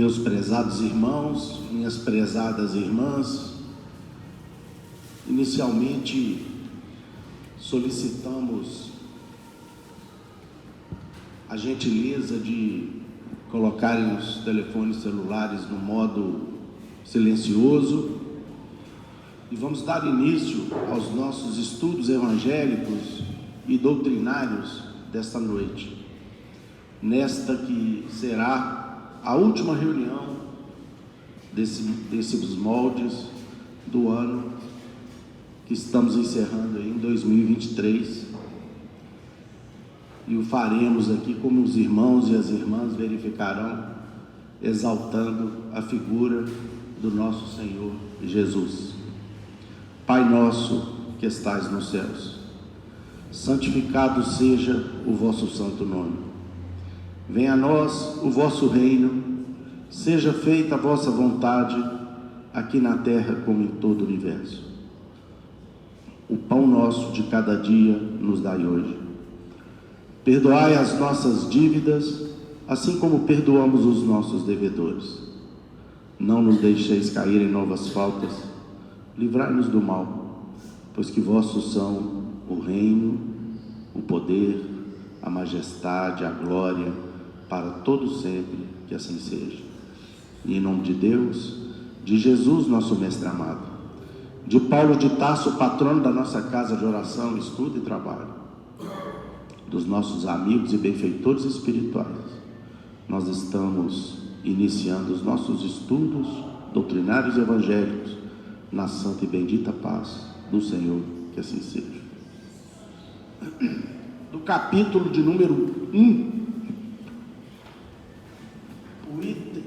Meus prezados irmãos, minhas prezadas irmãs, inicialmente solicitamos a gentileza de colocarem os telefones celulares no modo silencioso e vamos dar início aos nossos estudos evangélicos e doutrinários desta noite, nesta que será a última reunião desses moldes do ano que estamos encerrando aí em 2023, e o faremos aqui como os irmãos e as irmãs verificarão, exaltando a figura do nosso Senhor Jesus. Pai nosso que estais nos céus, santificado seja o vosso santo nome. Venha a nós o vosso reino, seja feita a vossa vontade, aqui na terra como em todo o universo. O pão nosso de cada dia nos dai hoje. Perdoai as nossas dívidas, assim como perdoamos os nossos devedores. Não nos deixeis cair em novas faltas, livrai-nos do mal, pois que vossos são o reino, o poder, a majestade, a glória, para todo sempre, que assim seja. E em nome de Deus, de Jesus, nosso mestre amado, de Paulo de Tarso, patrono da nossa casa de oração, estudo e trabalho, dos nossos amigos e benfeitores espirituais, nós estamos iniciando os nossos estudos doutrinários e evangélicos na santa e bendita paz do Senhor, que assim seja. Do capítulo de número 1,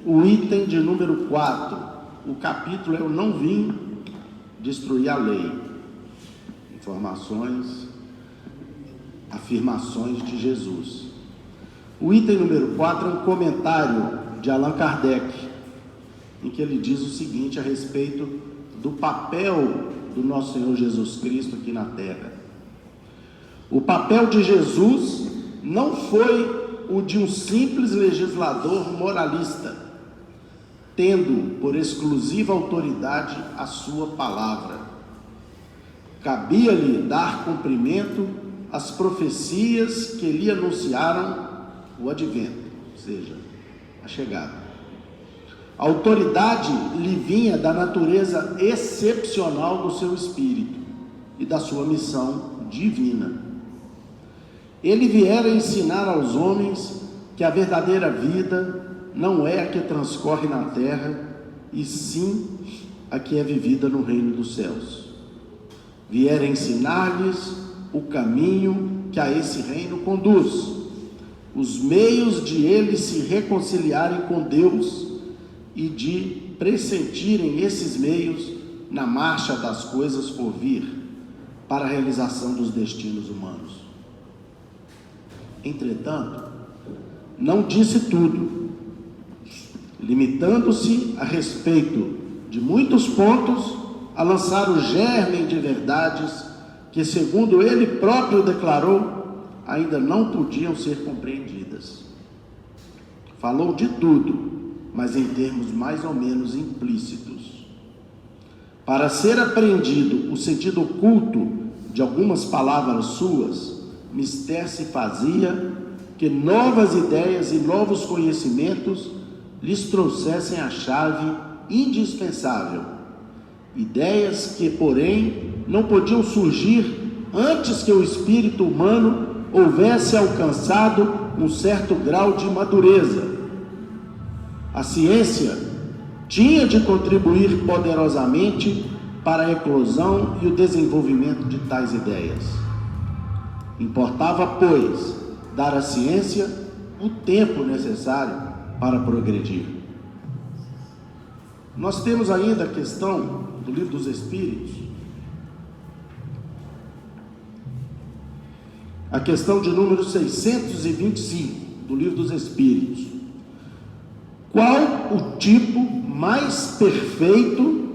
o item de número 4, o capítulo Eu não vim destruir a lei. Informações, afirmações de Jesus. O item número 4 é um comentário de Allan Kardec, em que ele diz o seguinte a respeito do papel do nosso Senhor Jesus Cristo aqui na terra. O papel de Jesus não foi o de um simples legislador moralista, tendo por exclusiva autoridade a sua palavra. Cabia-lhe dar cumprimento às profecias que lhe anunciaram o advento, ou seja, a chegada. A autoridade lhe vinha da natureza excepcional do seu espírito e da sua missão divina. Ele viera ensinar aos homens que a verdadeira vida não é a que transcorre na terra, e sim a que é vivida no reino dos céus. Viera ensinar-lhes o caminho que a esse reino conduz, os meios de eles se reconciliarem com Deus e de pressentirem esses meios na marcha das coisas por vir, para a realização dos destinos humanos. Entretanto, não disse tudo, limitando-se a respeito de muitos pontos a lançar o germe de verdades que, segundo ele próprio declarou, ainda não podiam ser compreendidas. Falou de tudo, mas em termos mais ou menos implícitos. Para ser apreendido o sentido oculto de algumas palavras suas, mister se fazia que novas ideias e novos conhecimentos lhes trouxessem a chave indispensável, ideias que, porém, não podiam surgir antes que o espírito humano houvesse alcançado um certo grau de madureza. A ciência tinha de contribuir poderosamente para a eclosão e o desenvolvimento de tais ideias. Importava, pois, dar à ciência o tempo necessário para progredir. Nós temos ainda a questão do Livro dos Espíritos, a questão de número 625 do Livro dos Espíritos. Qual o tipo mais perfeito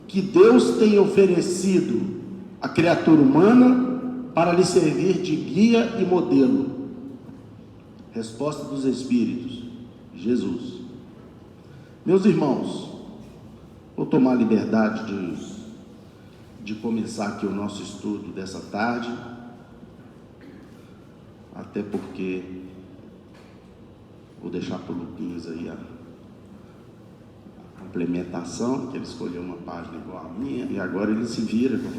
que Deus tem oferecido à criatura humana para lhe servir de guia e modelo? Resposta dos Espíritos: Jesus. Meus irmãos, vou tomar a liberdade de começar aqui o nosso estudo dessa tarde, até porque vou deixar para o Luquinhas aí a complementação, que ele escolheu uma página igual a minha, e agora ele se vira para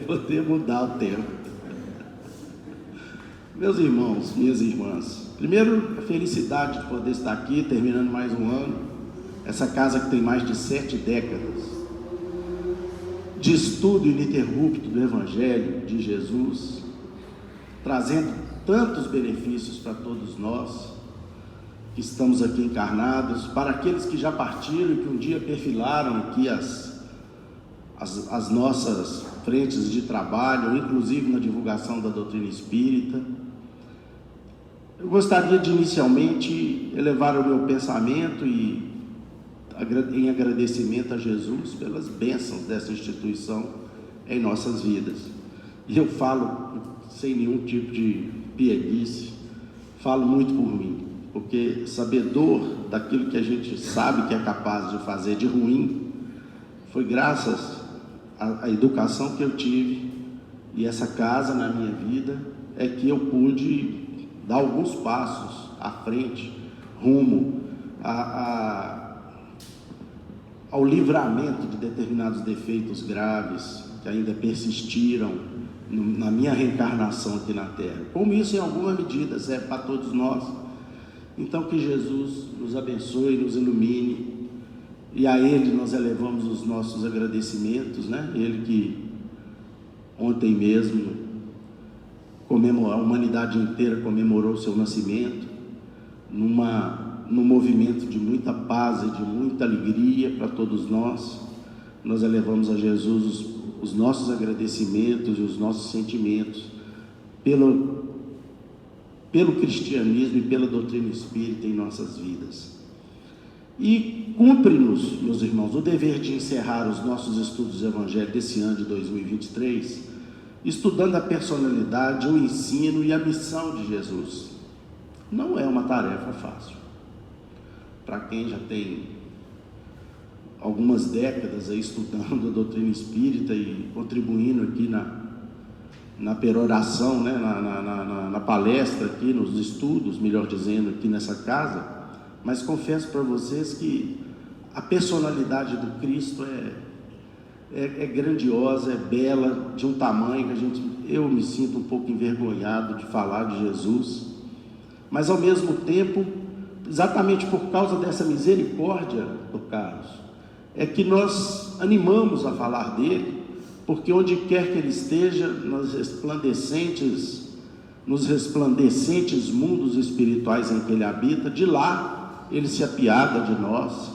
poder mudar o tempo. Meus irmãos, minhas irmãs, primeiro, a felicidade de poder estar aqui, terminando mais um ano, essa casa que tem mais de 7 décadas de estudo ininterrupto do Evangelho de Jesus, trazendo tantos benefícios para todos nós, que estamos aqui encarnados, para aqueles que já partiram e que um dia perfilaram aqui as nossas frentes de trabalho, inclusive na divulgação da doutrina espírita. Eu gostaria de inicialmente elevar o meu pensamento em agradecimento a Jesus pelas bênçãos dessa instituição em nossas vidas. E eu falo sem nenhum tipo de pieguice, falo muito por mim, porque sabedor daquilo que a gente sabe que é capaz de fazer de ruim, foi graças à educação que eu tive e essa casa na minha vida é que eu pude dar alguns passos à frente, rumo ao livramento de determinados defeitos graves que ainda persistiram na minha reencarnação aqui na Terra. Como isso, em alguma medida, serve para todos nós. Então, que Jesus nos abençoe, nos ilumine, e a Ele nós elevamos os nossos agradecimentos, né? Ele que ontem mesmo a humanidade inteira comemorou o seu nascimento, num movimento de muita paz e de muita alegria para todos nós. Nós elevamos a Jesus os nossos agradecimentos e os nossos sentimentos pelo cristianismo e pela doutrina espírita em nossas vidas. E cumpre-nos, meus irmãos, o dever de encerrar os nossos estudos do Evangelho desse ano de 2023, estudando a personalidade, o ensino e a missão de Jesus. Não é uma tarefa fácil. Para quem já tem algumas décadas aí estudando a doutrina espírita e contribuindo aqui na peroração, né, na palestra aqui, nos estudos, melhor dizendo, aqui nessa casa, mas confesso para vocês que a personalidade do Cristo é grandiosa, é bela, de um tamanho que eu me sinto um pouco envergonhado de falar de Jesus, mas ao mesmo tempo, exatamente por causa dessa misericórdia do Carlos, é que nós animamos a falar dele, porque onde quer que ele esteja, nos resplandecentes mundos espirituais em que ele habita, de lá ele se apiada de nós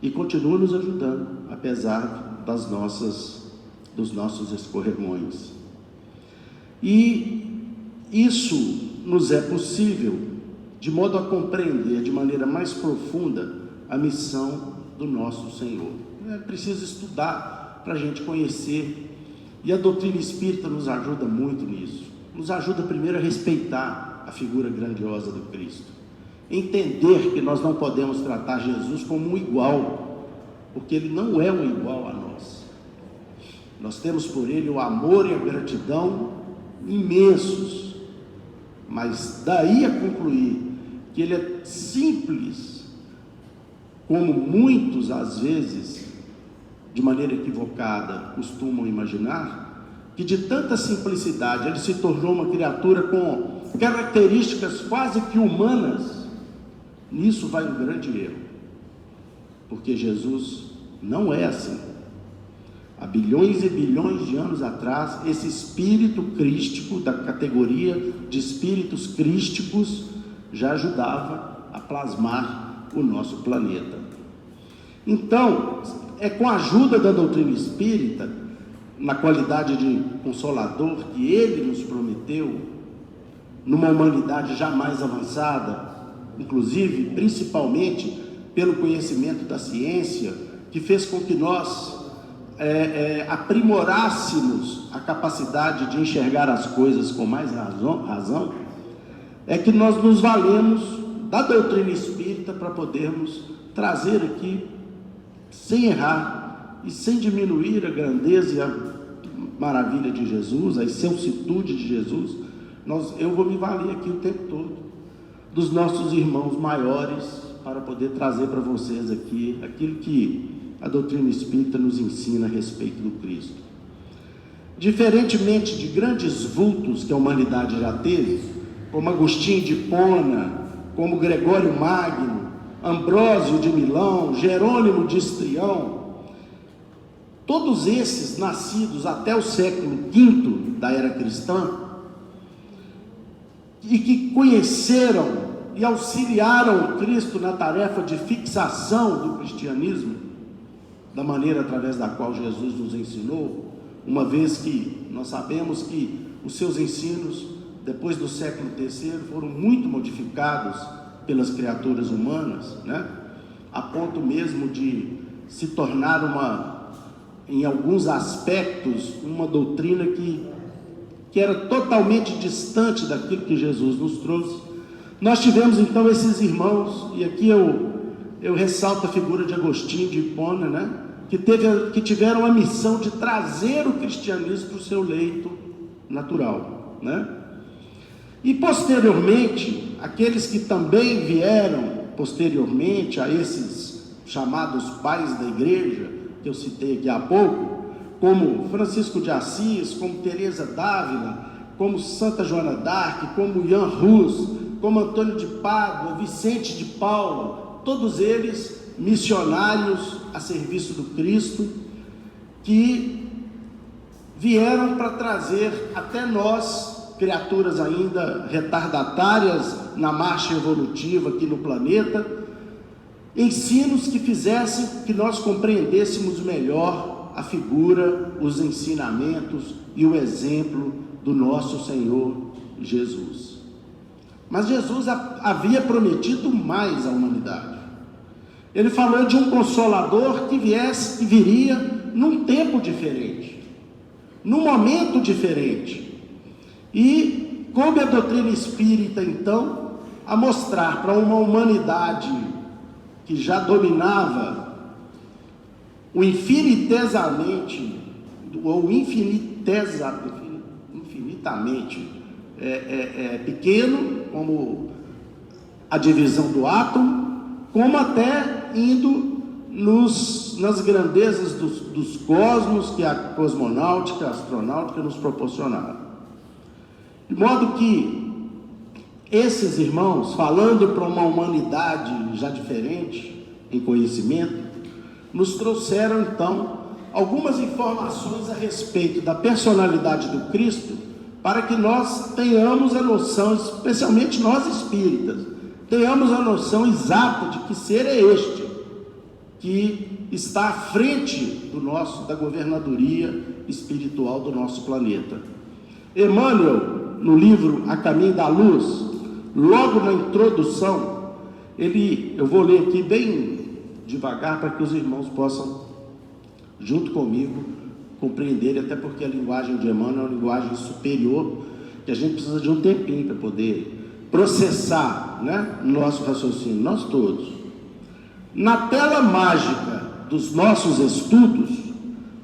e continua nos ajudando, apesar dos nossos escorregões. E isso nos é possível de modo a compreender de maneira mais profunda a missão do nosso Senhor. É preciso estudar para a gente conhecer, e a doutrina espírita nos ajuda muito nisso. Nos ajuda primeiro a respeitar a figura grandiosa do Cristo, entender que nós não podemos tratar Jesus como um igual, porque ele não é um igual a nós. Nós temos por ele o amor e a gratidão imensos, mas daí a concluir que ele é simples, como muitos às vezes, de maneira equivocada, costumam imaginar, que de tanta simplicidade ele se tornou uma criatura com características quase que humanas. Nisso vai um grande erro, porque Jesus não é assim. Há bilhões e bilhões de anos atrás, esse espírito crístico, da categoria de espíritos crísticos, já ajudava a plasmar o nosso planeta. Então, é com a ajuda da doutrina espírita, na qualidade de consolador que ele nos prometeu, numa humanidade jamais avançada, inclusive, principalmente, pelo conhecimento da ciência, que fez com que nós aprimorássemos a capacidade de enxergar as coisas com mais razão, é que nós nos valemos da doutrina espírita Espírita para podermos trazer aqui, sem errar e sem diminuir a grandeza e a maravilha de Jesus, a excelsitude de Jesus. Eu vou me valer aqui o tempo todo dos nossos irmãos maiores para poder trazer para vocês aqui aquilo que a doutrina espírita nos ensina a respeito do Cristo. Diferentemente de grandes vultos que a humanidade já teve, como Agostinho de Hipona, como Gregório Magno, Ambrósio de Milão, Jerônimo de Estrião, todos esses nascidos até o século V da era cristã, e que conheceram e auxiliaram o Cristo na tarefa de fixação do cristianismo, da maneira através da qual Jesus nos ensinou, uma vez que nós sabemos que os seus ensinos, depois do século III, foram muito modificados pelas criaturas humanas, né? A ponto mesmo de se tornar em alguns aspectos, uma doutrina que era totalmente distante daquilo que Jesus nos trouxe. Nós tivemos então esses irmãos, e aqui eu ressalto a figura de Agostinho de Hipona, né? Que tiveram a missão de trazer o cristianismo para o seu leito natural, né? E posteriormente, aqueles que também vieram posteriormente a esses chamados pais da igreja, que eu citei aqui há pouco, como Francisco de Assis, como Teresa d'Ávila, como Santa Joana d'Arc, como Jan Hus, como Antônio de Pádua, Vicente de Paula, todos eles missionários a serviço do Cristo, que vieram para trazer até nós, criaturas ainda retardatárias na marcha evolutiva aqui no planeta, ensinos que fizessem que nós compreendêssemos melhor a figura, os ensinamentos e o exemplo do nosso Senhor Jesus. Mas Jesus havia prometido mais à humanidade. Ele falou de um Consolador que viria num tempo diferente, num momento diferente. E coube a doutrina espírita, então, a mostrar para uma humanidade que já dominava o infinitamente pequeno, como a divisão do átomo, como até indo nas grandezas dos cosmos que a cosmonáutica, a astronáutica nos proporcionaram. De modo que esses irmãos, falando para uma humanidade já diferente em conhecimento, nos trouxeram então algumas informações a respeito da personalidade do Cristo, para que nós tenhamos a noção, especialmente nós espíritas, tenhamos a noção exata de que ser é este que está à frente da governadoria espiritual do nosso planeta. Emmanuel, no livro A Caminho da Luz, logo na introdução, eu vou ler aqui bem devagar para que os irmãos possam, junto comigo, compreender, até porque a linguagem de Emmanuel é uma linguagem superior, que a gente precisa de um tempinho para poder processar, né, nosso raciocínio, nós todos. Na tela mágica dos nossos estudos,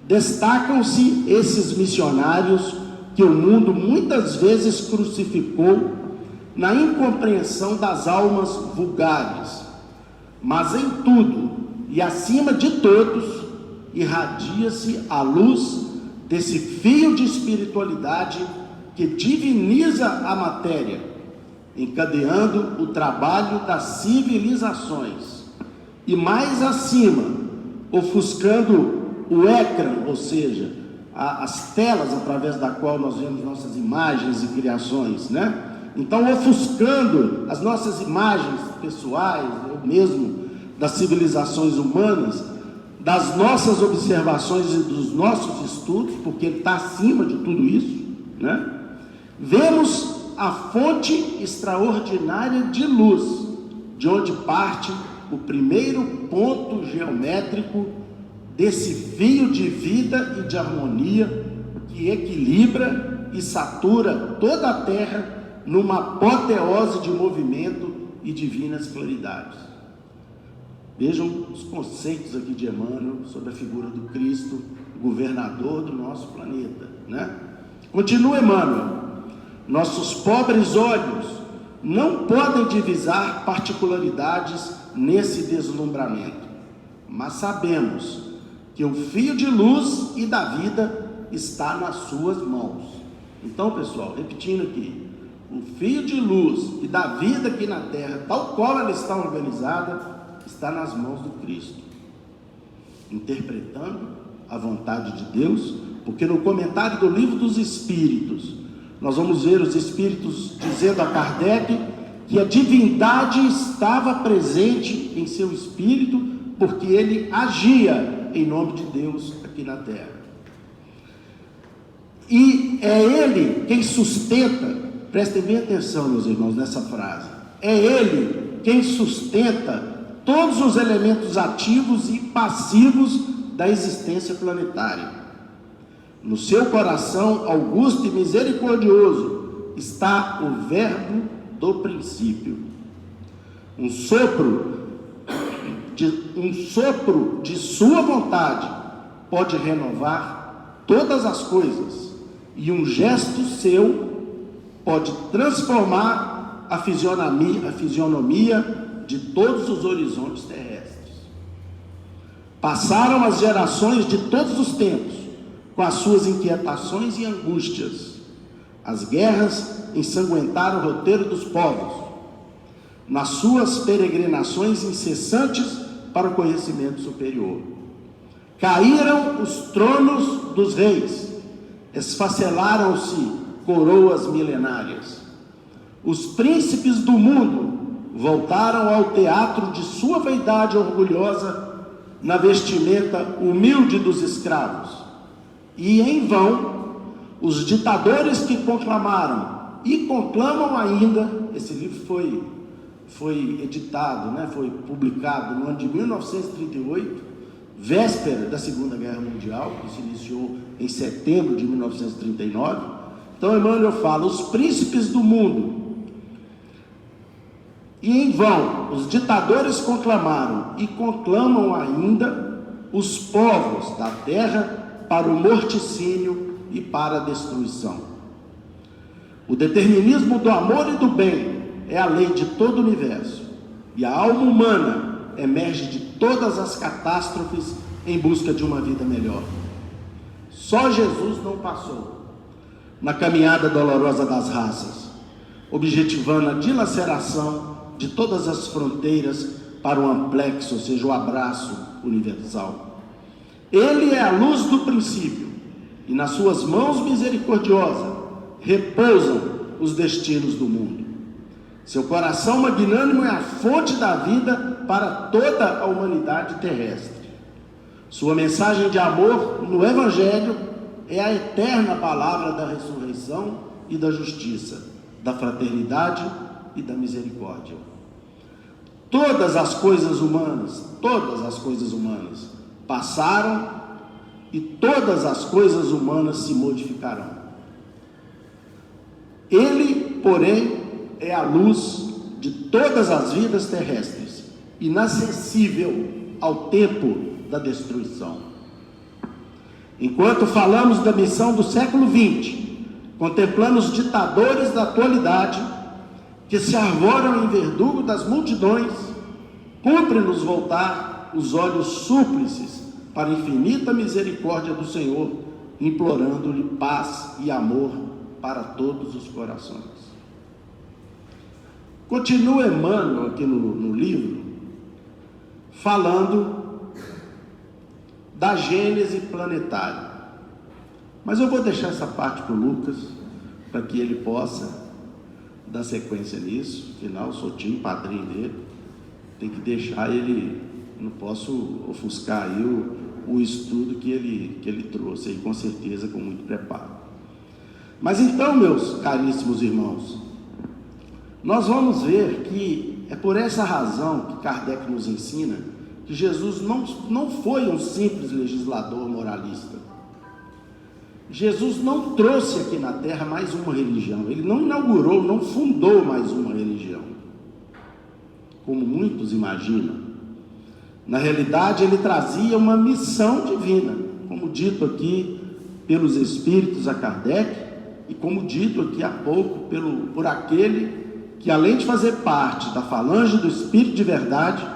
destacam-se esses missionários que o mundo muitas vezes crucificou na incompreensão das almas vulgares, mas em tudo e acima de todos irradia-se a luz desse fio de espiritualidade que diviniza a matéria, encadeando o trabalho das civilizações e, mais acima, ofuscando o ecrã, ou seja, as telas através da qual nós vemos nossas imagens e criações, né? Então, ofuscando as nossas imagens pessoais, ou mesmo das civilizações humanas, das nossas observações e dos nossos estudos, porque ele está acima de tudo isso, né? Vemos a fonte extraordinária de luz, de onde parte o primeiro ponto geométrico desse fio de vida e de harmonia que equilibra e satura toda a Terra numa apoteose de movimento e divinas claridades. Vejam os conceitos aqui de Emmanuel sobre a figura do Cristo, governador do nosso planeta, né? Continua Emmanuel: nossos pobres olhos não podem divisar particularidades nesse deslumbramento, mas sabemos que o fio de luz e da vida está nas suas mãos. Então, pessoal, repetindo aqui, o fio de luz e da vida aqui na Terra, tal qual ela está organizada, está nas mãos do Cristo, interpretando a vontade de Deus, porque no comentário do Livro dos Espíritos, nós vamos ver os Espíritos dizendo a Kardec que a divindade estava presente em seu espírito, porque ele agia em nome de Deus aqui na Terra. E é ele quem sustenta, prestem bem atenção, meus irmãos, nessa frase, é ele quem sustenta todos os elementos ativos e passivos da existência planetária. No seu coração augusto e misericordioso está o verbo do princípio. Um sopro de sua vontade pode renovar todas as coisas, e um gesto seu pode transformar a fisionomia de todos os horizontes terrestres. Passaram as gerações de todos os tempos com as suas inquietações e angústias. As guerras ensanguentaram o roteiro dos povos nas suas peregrinações incessantes para o conhecimento superior. Caíram os tronos dos reis, esfacelaram-se coroas milenárias. Os príncipes do mundo voltaram ao teatro de sua vaidade orgulhosa na vestimenta humilde dos escravos. E em vão, os ditadores que conclamaram e conclamam ainda, esse livro foi editado, né, foi publicado no ano de 1938, véspera da Segunda Guerra Mundial, que se iniciou em setembro de 1939. Então Emmanuel fala: os príncipes do mundo, e em vão os ditadores conclamaram e conclamam ainda os povos da terra para o morticínio e para a destruição. O determinismo do amor e do bem é a lei de todo o universo, e a alma humana emerge de todas as catástrofes em busca de uma vida melhor. Só Jesus não passou na caminhada dolorosa das raças, objetivando a dilaceração de todas as fronteiras para o amplexo, ou seja, o abraço universal. Ele é a luz do princípio, e nas suas mãos misericordiosas repousam os destinos do mundo. Seu coração magnânimo é a fonte da vida para toda a humanidade terrestre. Sua mensagem de amor no Evangelho é a eterna palavra da ressurreição e da justiça, da fraternidade e da misericórdia. Todas as coisas humanas passaram, e todas as coisas humanas se modificarão. Ele, porém, é a luz de todas as vidas terrestres, inacessível ao tempo da destruição. Enquanto falamos da missão do século XX, contemplando os ditadores da atualidade que se arvoram em verdugo das multidões, cumpre-nos voltar os olhos súplices para a infinita misericórdia do Senhor, implorando-lhe paz e amor para todos os corações. Continua Emmanuel aqui no livro, falando da gênese planetária. Mas eu vou deixar essa parte para o Lucas, para que ele possa dar sequência nisso. Afinal, eu sou tio, padrinho dele, tem que deixar ele, não posso ofuscar aí o estudo que ele trouxe aí, com certeza, com muito preparo. Mas então, meus caríssimos irmãos, nós vamos ver que é por essa razão que Kardec nos ensina que Jesus não foi um simples legislador moralista. Jesus não trouxe aqui na Terra mais uma religião, ele não inaugurou, não fundou mais uma religião, como muitos imaginam. Na realidade, ele trazia uma missão divina, como dito aqui pelos Espíritos a Kardec, e como dito aqui há pouco por aquele que, além de fazer parte da falange do Espírito de Verdade,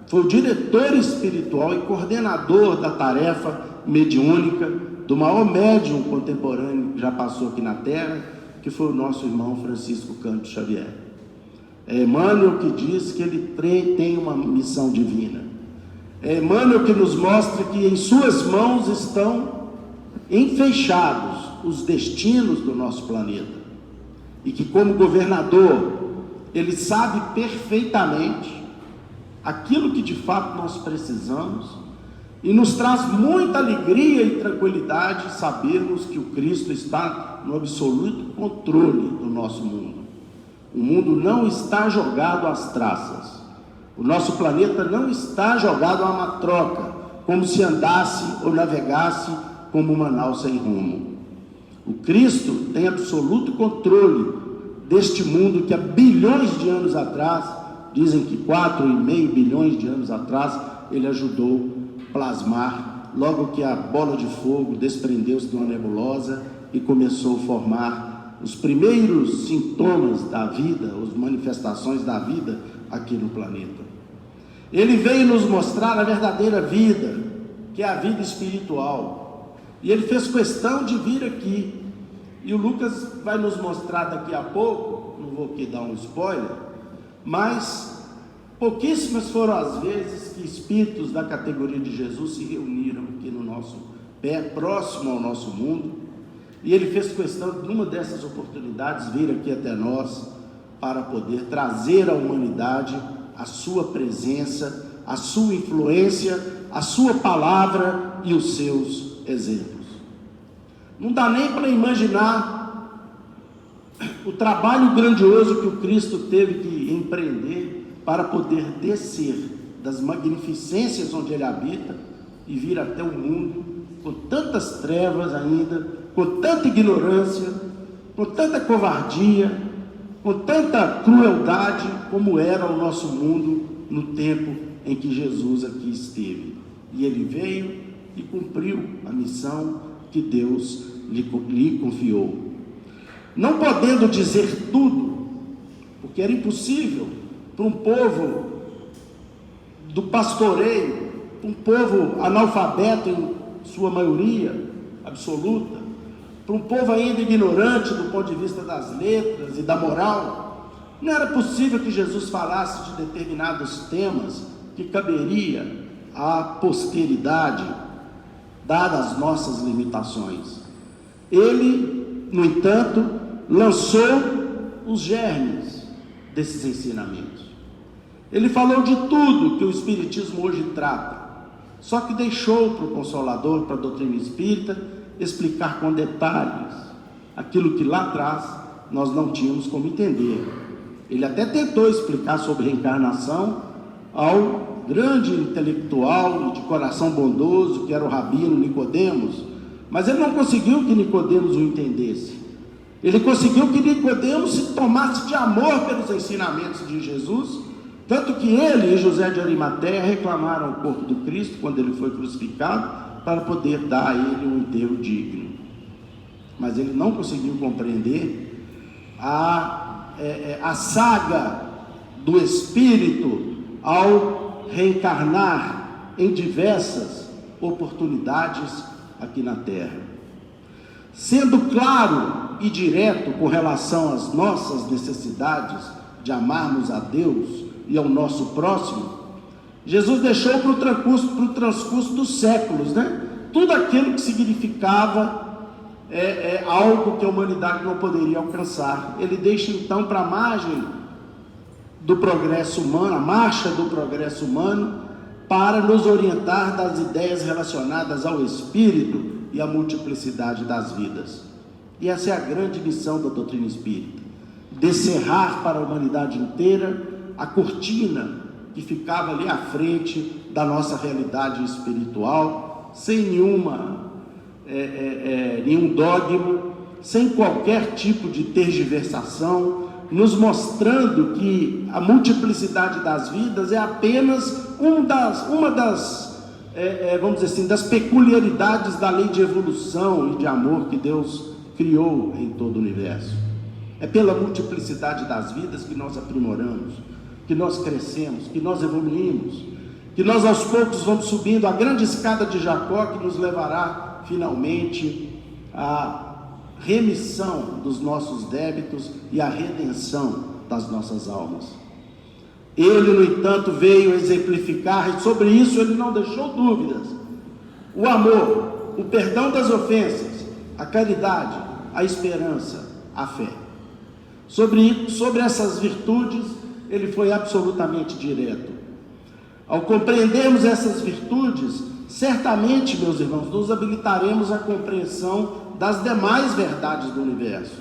foi o diretor espiritual e coordenador da tarefa mediúnica do maior médium contemporâneo que já passou aqui na Terra, que foi o nosso irmão Francisco Cândido Xavier. É Emmanuel que diz que ele tem uma missão divina. É Emmanuel que nos mostra que em suas mãos estão enfeixados os destinos do nosso planeta, e que, como governador, ele sabe perfeitamente aquilo que de fato nós precisamos, e nos traz muita alegria e tranquilidade sabermos que o Cristo está no absoluto controle do nosso mundo. O mundo não está jogado às traças, o nosso planeta não está jogado a uma troca, como se andasse ou navegasse como uma nau sem rumo. O Cristo tem absoluto controle deste mundo que há bilhões de anos atrás, dizem que 4,5 bilhões de anos atrás, ele ajudou a plasmar, logo que a bola de fogo desprendeu-se de uma nebulosa e começou a formar os primeiros sintomas da vida, as manifestações da vida aqui no planeta. Ele veio nos mostrar a verdadeira vida, que é a vida espiritual, e ele fez questão de vir aqui, e o Lucas vai nos mostrar daqui a pouco, não vou aqui dar um spoiler, mas pouquíssimas foram as vezes que espíritos da categoria de Jesus se reuniram aqui no nosso pé, próximo ao nosso mundo, e ele fez questão de, numa dessas oportunidades, vir aqui até nós, para poder trazer à humanidade a sua presença, a sua influência, a sua palavra e os seus exemplos. Não dá nem para imaginar o trabalho grandioso que o Cristo teve que empreender para poder descer das magnificências onde ele habita e vir até o mundo com tantas trevas ainda, com tanta ignorância, com tanta covardia, com tanta crueldade como era o nosso mundo no tempo em que Jesus aqui esteve. E ele veio e cumpriu a missão que Deus lhe confiou. Não podendo dizer tudo, porque era impossível para um povo do pastoreio, um povo analfabeto em sua maioria absoluta, para um povo ainda ignorante do ponto de vista das letras e da moral, não era possível que Jesus falasse de determinados temas que caberia à posteridade, dadas as nossas limitações. Ele, no entanto, lançou os germes desses ensinamentos. Ele falou de tudo que o Espiritismo hoje trata, só que deixou para o Consolador, para a doutrina espírita, explicar com detalhes aquilo que lá atrás nós não tínhamos como entender. Ele até tentou explicar sobre reencarnação ao grande intelectual de coração bondoso, que era o rabino Nicodemos, mas ele não conseguiu que Nicodemos o entendesse. Ele conseguiu que Nicodemos se tomasse de amor pelos ensinamentos de Jesus, tanto que ele e José de Arimateia reclamaram o corpo do Cristo quando ele foi crucificado, para poder dar a ele um enterro digno. Mas ele não conseguiu compreender a saga do Espírito ao reencarnar em diversas oportunidades aqui na Terra. Sendo claro e direto com relação às nossas necessidades de amarmos a Deus e ao nosso próximo, Jesus deixou para o transcurso dos séculos, tudo aquilo que significava algo que a humanidade não poderia alcançar. Ele deixa então para a margem do progresso humano, a marcha do progresso humano, para nos orientar das ideias relacionadas ao Espírito e à multiplicidade das vidas. E essa é a grande missão da doutrina espírita: descerrar para a humanidade inteira a cortina que ficava ali à frente da nossa realidade espiritual, sem nenhum dogma, sem qualquer tipo de tergiversação, nos mostrando que a multiplicidade das vidas é apenas uma das vamos dizer assim, das peculiaridades da lei de evolução e de amor que Deus criou em todo o universo. É pela multiplicidade das vidas que nós aprimoramos, que nós crescemos, que nós evoluímos, que nós aos poucos vamos subindo a grande escada de Jacó, que nos levará finalmente à remissão dos nossos débitos e à redenção das nossas almas. Ele, no entanto, veio exemplificar, e sobre isso ele não deixou dúvidas: o amor, o perdão das ofensas, a caridade, a esperança, a fé. Sobre essas virtudes, ele foi absolutamente direto. Ao compreendermos essas virtudes, certamente, meus irmãos, nos habilitaremos à compreensão das demais verdades do universo.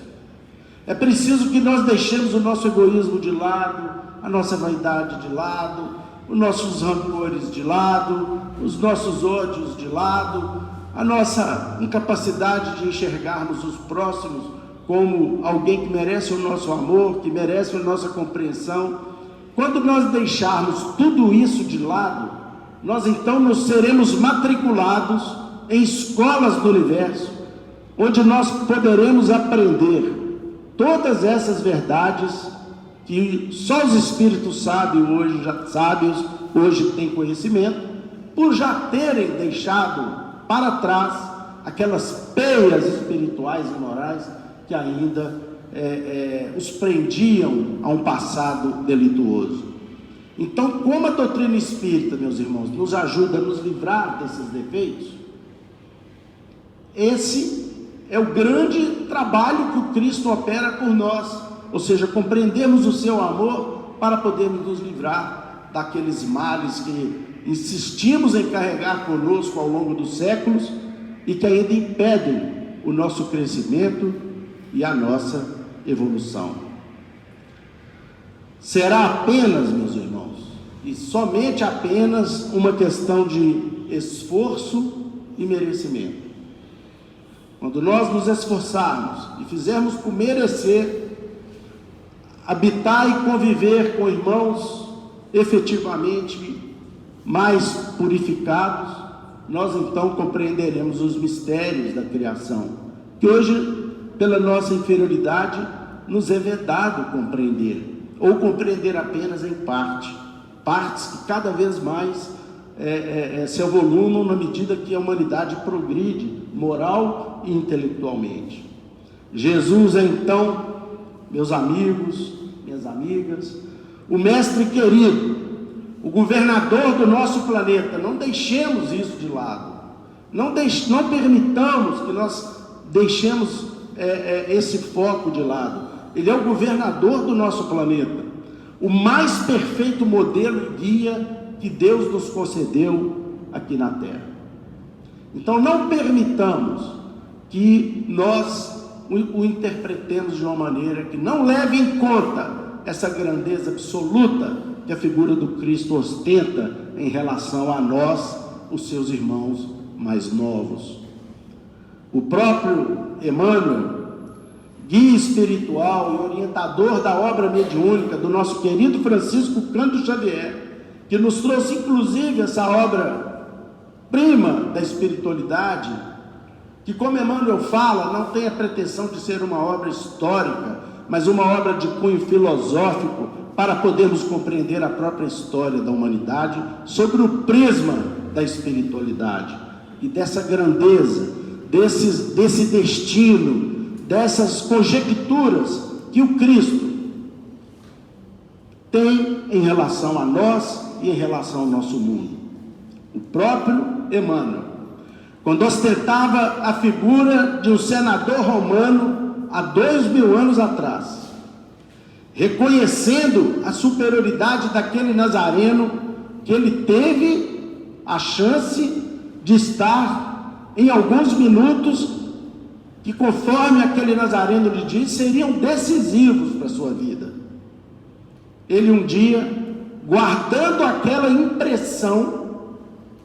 É preciso que nós deixemos o nosso egoísmo de lado, a nossa vaidade de lado, os nossos rancores de lado, os nossos ódios de lado, a nossa incapacidade de enxergarmos os próximos como alguém que merece o nosso amor, que merece a nossa compreensão. Quando nós deixarmos tudo isso de lado, nós então nos seremos matriculados em escolas do universo, onde nós poderemos aprender todas essas verdades que só os espíritos sábios hoje têm conhecimento, por já terem deixado para trás aquelas peias espirituais e morais que ainda os prendiam a um passado delituoso. Então, como a doutrina espírita, meus irmãos, nos ajuda a nos livrar desses defeitos, esse é o grande trabalho que o Cristo opera por nós, ou seja, compreendemos o seu amor para podermos nos livrar daqueles males que insistimos em carregar conosco ao longo dos séculos e que ainda impedem o nosso crescimento e a nossa evolução. Será apenas, meus irmãos, e somente apenas uma questão de esforço e merecimento. Quando nós nos esforçarmos e fizermos por merecer habitar e conviver com irmãos efetivamente mais purificados, nós então compreenderemos os mistérios da criação, que hoje, pela nossa inferioridade, nos é vedado compreender, ou compreender apenas em partes que cada vez mais se avolumam na medida que a humanidade progride moral e intelectualmente. Jesus é então, meus amigos, minhas amigas, o mestre querido, o governador do nosso planeta. Não deixemos isso de lado, não permitamos que nós deixemos esse foco de lado. Ele é o governador do nosso planeta, o mais perfeito modelo e guia que Deus nos concedeu aqui na Terra. Então não permitamos que nós o interpretemos de uma maneira que não leve em conta essa grandeza absoluta que a figura do Cristo ostenta em relação a nós, os seus irmãos mais novos. O próprio Emmanuel, guia espiritual e orientador da obra mediúnica do nosso querido Francisco Cândido Xavier, que nos trouxe inclusive essa obra prima da espiritualidade, que, como Emmanuel fala, não tem a pretensão de ser uma obra histórica, mas uma obra de cunho filosófico, para podermos compreender a própria história da humanidade sobre o prisma da espiritualidade e dessa grandeza, desse destino, dessas conjecturas que o Cristo tem em relação a nós e em relação ao nosso mundo. O próprio Emmanuel, quando ostentava a figura de um senador romano há 2000 anos atrás, reconhecendo a superioridade daquele nazareno, que ele teve a chance de estar em alguns minutos que, conforme aquele nazareno lhe disse, seriam decisivos para a sua vida. Ele um dia, guardando aquela impressão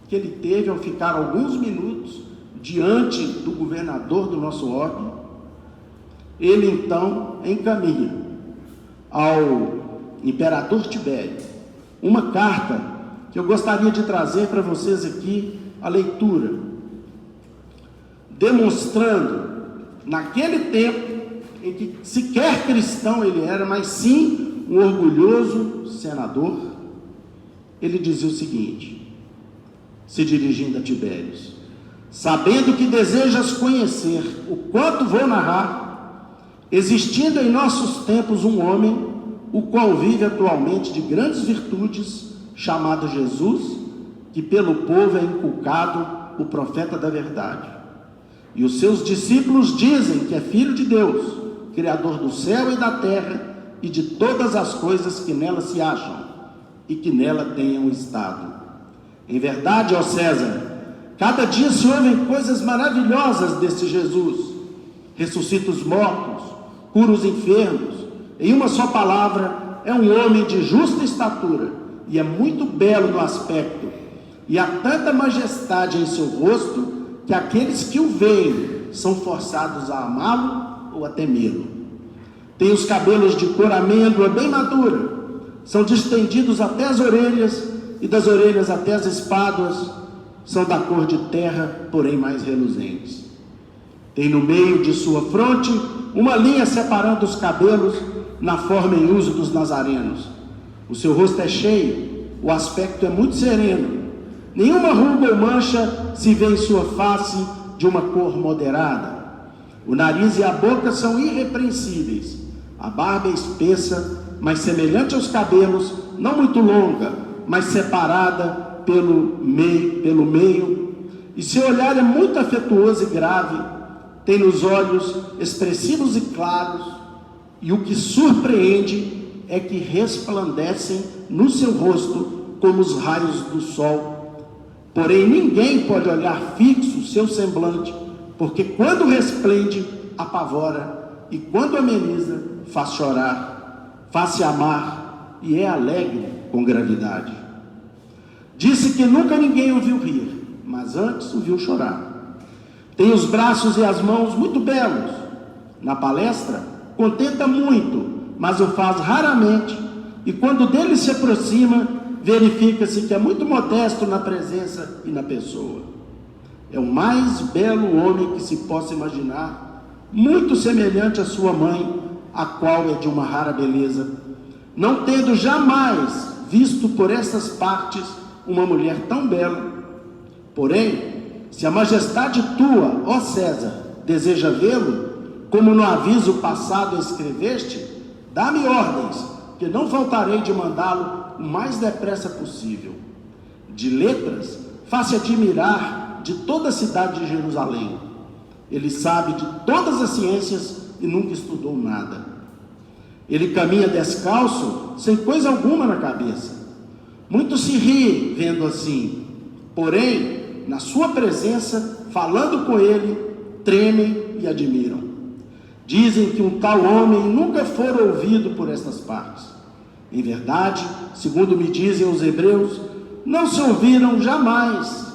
que ele teve ao ficar alguns minutos diante do governador do nosso orbe, ele então encaminha ao imperador Tibério uma carta que eu gostaria de trazer para vocês aqui a leitura, demonstrando, naquele tempo, em que sequer cristão ele era, mas sim um orgulhoso senador, ele dizia o seguinte, se dirigindo a Tibério: sabendo que desejas conhecer o quanto vou narrar, existindo em nossos tempos um homem, o qual vive atualmente de grandes virtudes, chamado Jesus, que pelo povo é inculcado o profeta da verdade. E os seus discípulos dizem que é filho de Deus, Criador do céu e da terra, e de todas as coisas que nela se acham, e que nela tenham estado. Em verdade, ó César, cada dia se ouvem coisas maravilhosas deste Jesus. Ressuscita os mortos, cura os enfermos. Em uma só palavra, é um homem de justa estatura, e é muito belo no aspecto, e há tanta majestade em seu rosto, que aqueles que o veem são forçados a amá-lo ou a temê-lo. Tem os cabelos de cor amêndoa bem madura, são distendidos até as orelhas, e das orelhas até as espáduas, são da cor de terra, porém mais reluzentes. Tem no meio de sua fronte uma linha separando os cabelos, na forma em uso dos nazarenos. O seu rosto é cheio, o aspecto é muito sereno, nenhuma ruga ou mancha se vê em sua face, de uma cor moderada. O nariz e a boca são irrepreensíveis, a barba é espessa, mas semelhante aos cabelos, não muito longa, mas separada pelo meio, e seu olhar é muito afetuoso e grave, tem nos olhos expressivos e claros, e o que surpreende é que resplandecem no seu rosto como os raios do sol. Porém ninguém pode olhar fixo o seu semblante, porque quando resplende, apavora, e quando ameniza, faz chorar, faz-se amar, e é alegre com gravidade. Disse que nunca ninguém o viu rir, mas antes o viu chorar. Tem os braços e as mãos muito belos. Na palestra, contenta muito, mas o faz raramente, e quando dele se aproxima, verifica-se que é muito modesto na presença e na pessoa. É o mais belo homem que se possa imaginar, muito semelhante à sua mãe, a qual é de uma rara beleza, não tendo jamais visto por essas partes uma mulher tão bela. Porém, se a majestade tua, ó César, deseja vê-lo, como no aviso passado escreveste, dá-me ordens, que não faltarei de mandá-lo o mais depressa possível. De letras, faz-se admirar de toda a cidade de Jerusalém. Ele sabe de todas as ciências e nunca estudou nada. Ele caminha descalço, sem coisa alguma na cabeça. Muito se ri vendo assim, porém, na sua presença, falando com ele, tremem e admiram. Dizem que um tal homem nunca fora ouvido por estas partes. Em verdade, segundo me dizem os hebreus, não se ouviram jamais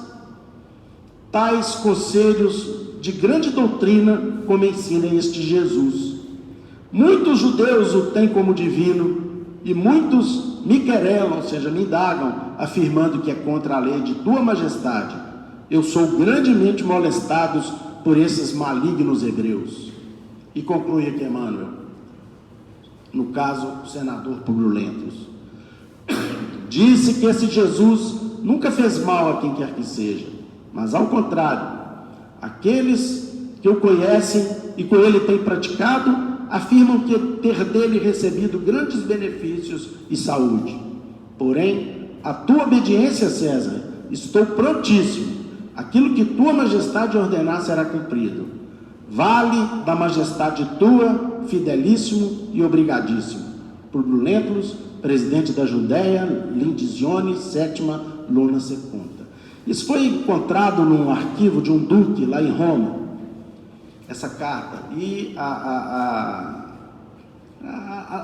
tais conselhos de grande doutrina como ensina este Jesus. Muitos judeus o têm como divino, e muitos me querelam, ou seja, me indagam, afirmando que é contra a lei de tua majestade. Eu sou grandemente molestado por esses malignos hebreus. E conclui aqui Emmanuel, no caso, o senador Publio Lentulus. Disse que esse Jesus nunca fez mal a quem quer que seja, mas ao contrário, aqueles que o conhecem e com ele têm praticado, afirmam que ter dele recebido grandes benefícios e saúde. Porém, a tua obediência, César, estou prontíssimo. Aquilo que tua majestade ordenar será cumprido. Vale da majestade tua, fidelíssimo e obrigadíssimo. Publio Lentulus, presidente da Judéia, Lindisione, sétima, nona secunda. Isso foi encontrado num arquivo de um duque lá em Roma, essa carta, e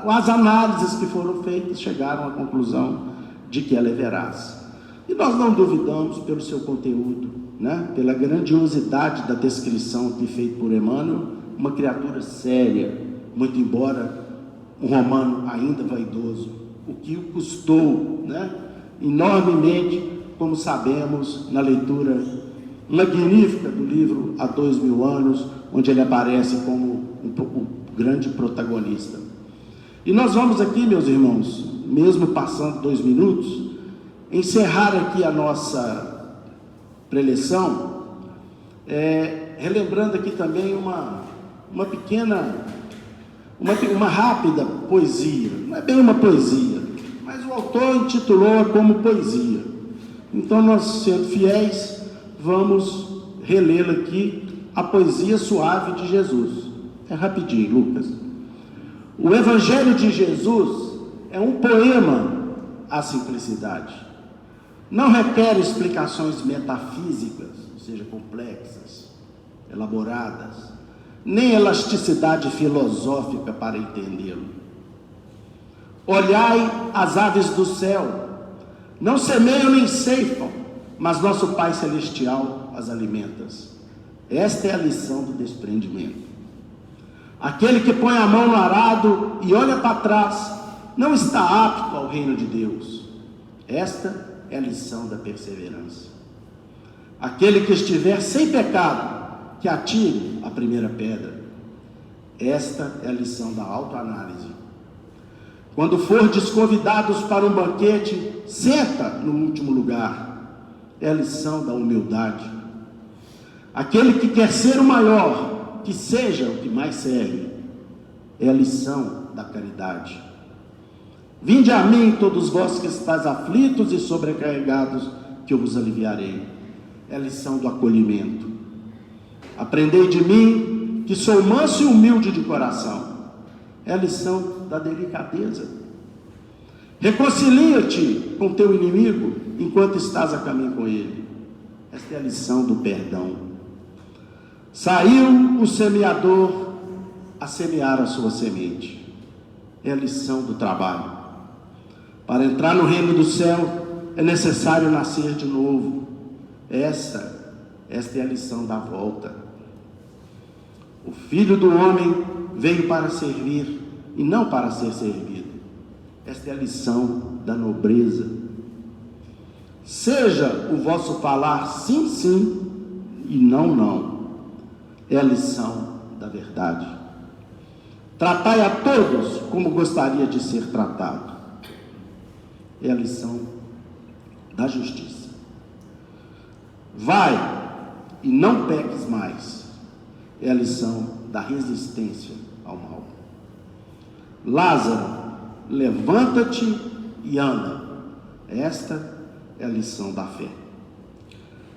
as análises que foram feitas chegaram à conclusão de que ela é veraz. E nós não duvidamos pelo seu conteúdo, né? Pela grandiosidade da descrição que feita por Emmanuel, uma criatura séria, muito embora um romano ainda vaidoso, o que o custou, né? enormemente, como sabemos, na leitura magnífica do livro Há 2000 anos, onde ele aparece como o grande protagonista. E nós vamos aqui, meus irmãos, mesmo passando 2 minutos, encerrar aqui a nossa preleção, relembrando aqui também uma pequena, uma rápida poesia. Não é bem uma poesia, mas o autor intitulou-a como poesia. Então nós, sendo fiéis, vamos relê-la aqui, a poesia suave de Jesus. É rapidinho, Lucas. O Evangelho de Jesus é um poema à simplicidade. Não requer explicações metafísicas, ou seja, complexas, elaboradas, nem elasticidade filosófica para entendê-lo. Olhai as aves do céu, não semeiam nem ceifam, mas nosso Pai Celestial as alimenta. Esta é a lição do desprendimento. Aquele que põe a mão no arado e olha para trás, não está apto ao reino de Deus. Esta é a lição da perseverança. Aquele que estiver sem pecado, que atire a primeira pedra. Esta é a lição da autoanálise. Quando fordes convidados para um banquete, senta no último lugar. É a lição da humildade. Aquele que quer ser o maior, que seja o que mais serve. É a lição da caridade. Vinde a mim, todos vós que estáis aflitos e sobrecarregados, que eu vos aliviarei. É a lição do acolhimento. Aprendei de mim, que sou manso e humilde de coração. É a lição da delicadeza. Reconcilia-te com teu inimigo, enquanto estás a caminho com ele. Esta é a lição do perdão. Saiu o semeador a semear a sua semente. É a lição do trabalho. Para entrar no reino do céu, é necessário nascer de novo. Esta é a lição da volta. O Filho do Homem veio para servir e não para ser servido. Esta é a lição da nobreza. Seja o vosso falar sim, sim e não, não. É a lição da verdade. Tratai a todos como gostaria de ser tratado. É a lição da justiça. Vai e não peques mais. É a lição da resistência ao mal. Lázaro, levanta-te e anda. Esta é a lição da fé.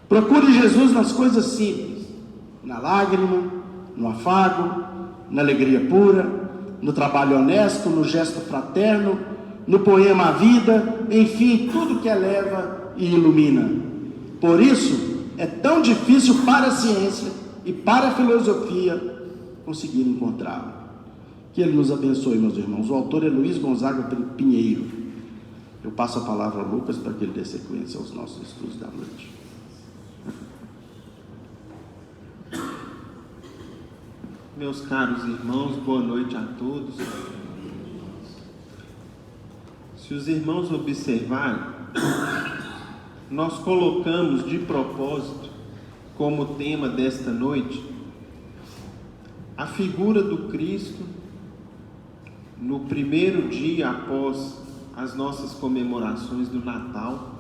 Procure Jesus nas coisas simples, na lágrima, no afago, na alegria pura, no trabalho honesto, no gesto fraterno, no poema A Vida, enfim, tudo que eleva e ilumina. Por isso, é tão difícil para a ciência e para a filosofia conseguir encontrá-lo. Que Ele nos abençoe, meus irmãos. O autor é Luiz Gonzaga Pinheiro. Eu passo a palavra a Lucas para que ele dê sequência aos nossos estudos da noite. Meus caros irmãos, boa noite a todos. Se os irmãos observarem, nós colocamos de propósito como tema desta noite a figura do Cristo no primeiro dia após as nossas comemorações do Natal,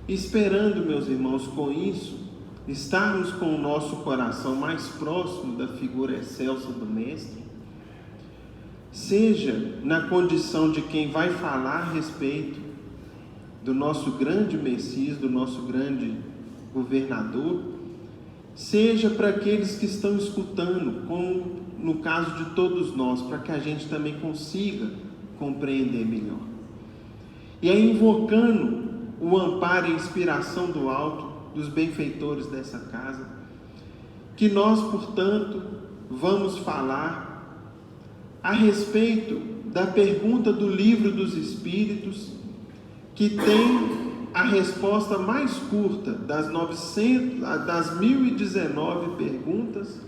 esperando, meus irmãos, com isso estarmos com o nosso coração mais próximo da figura excelsa do Mestre, seja na condição de quem vai falar a respeito do nosso grande Messias, do nosso grande governador, seja para aqueles que estão escutando, como no caso de todos nós, para que a gente também consiga compreender melhor. E aí, invocando o amparo e a inspiração do alto, dos benfeitores dessa casa, que nós, portanto, vamos falar a respeito da pergunta do Livro dos Espíritos, que tem a resposta mais curta das 1019 perguntas,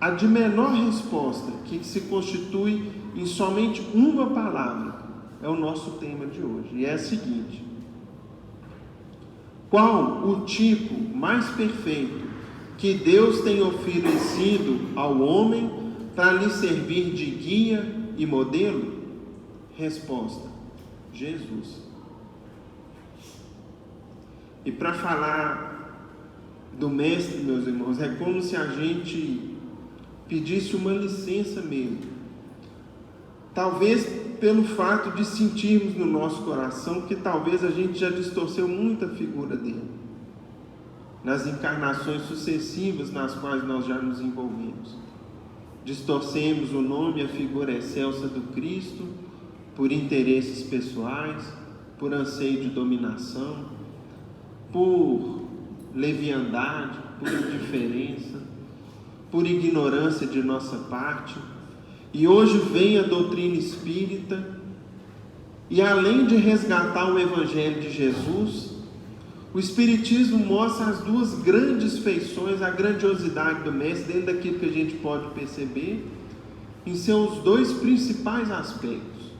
a de menor resposta, que se constitui em somente uma palavra, é o nosso tema de hoje, e é a seguinte: qual o tipo mais perfeito que Deus tem oferecido ao homem para lhe servir de guia e modelo? Resposta: Jesus. E para falar do Mestre, meus irmãos, é como se a gente pedisse uma licença mesmo. Talvez pelo fato de sentirmos no nosso coração que talvez a gente já distorceu muito a figura dele, nas encarnações sucessivas nas quais nós já nos envolvemos. Distorcemos o nome e a figura excelsa do Cristo por interesses pessoais, por anseio de dominação, por leviandade, por indiferença, por ignorância de nossa parte. E hoje vem a doutrina espírita, e além de resgatar o Evangelho de Jesus, o Espiritismo mostra as duas grandes feições, a grandiosidade do Mestre, dentro daquilo que a gente pode perceber, em seus dois principais aspectos.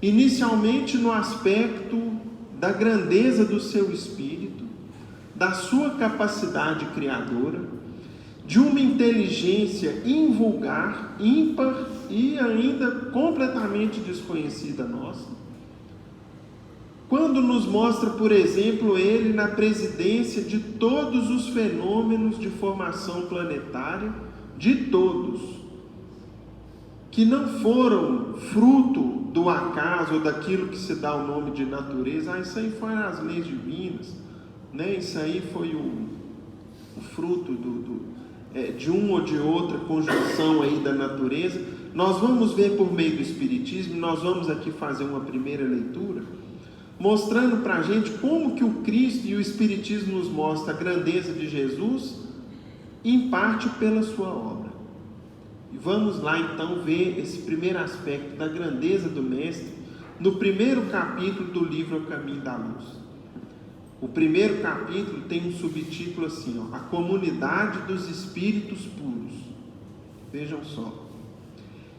Inicialmente no aspecto da grandeza do seu espírito, da sua capacidade criadora, de uma inteligência invulgar, ímpar e ainda completamente desconhecida nossa, quando nos mostra, por exemplo, ele na presidência de todos os fenômenos de formação planetária, de todos, que não foram fruto do acaso ou daquilo que se dá o nome de natureza. Isso aí foram as leis divinas, né? Isso aí foi o fruto de uma ou de outra conjunção aí da natureza. Nós vamos ver por meio do Espiritismo, nós vamos aqui fazer uma primeira leitura, mostrando para a gente como que o Cristo e o Espiritismo nos mostra a grandeza de Jesus, em parte pela sua obra. E vamos lá então ver esse primeiro aspecto da grandeza do Mestre, no primeiro capítulo do livro O Caminho da Luz. O primeiro capítulo tem um subtítulo assim, ó, A Comunidade dos Espíritos Puros. Vejam só.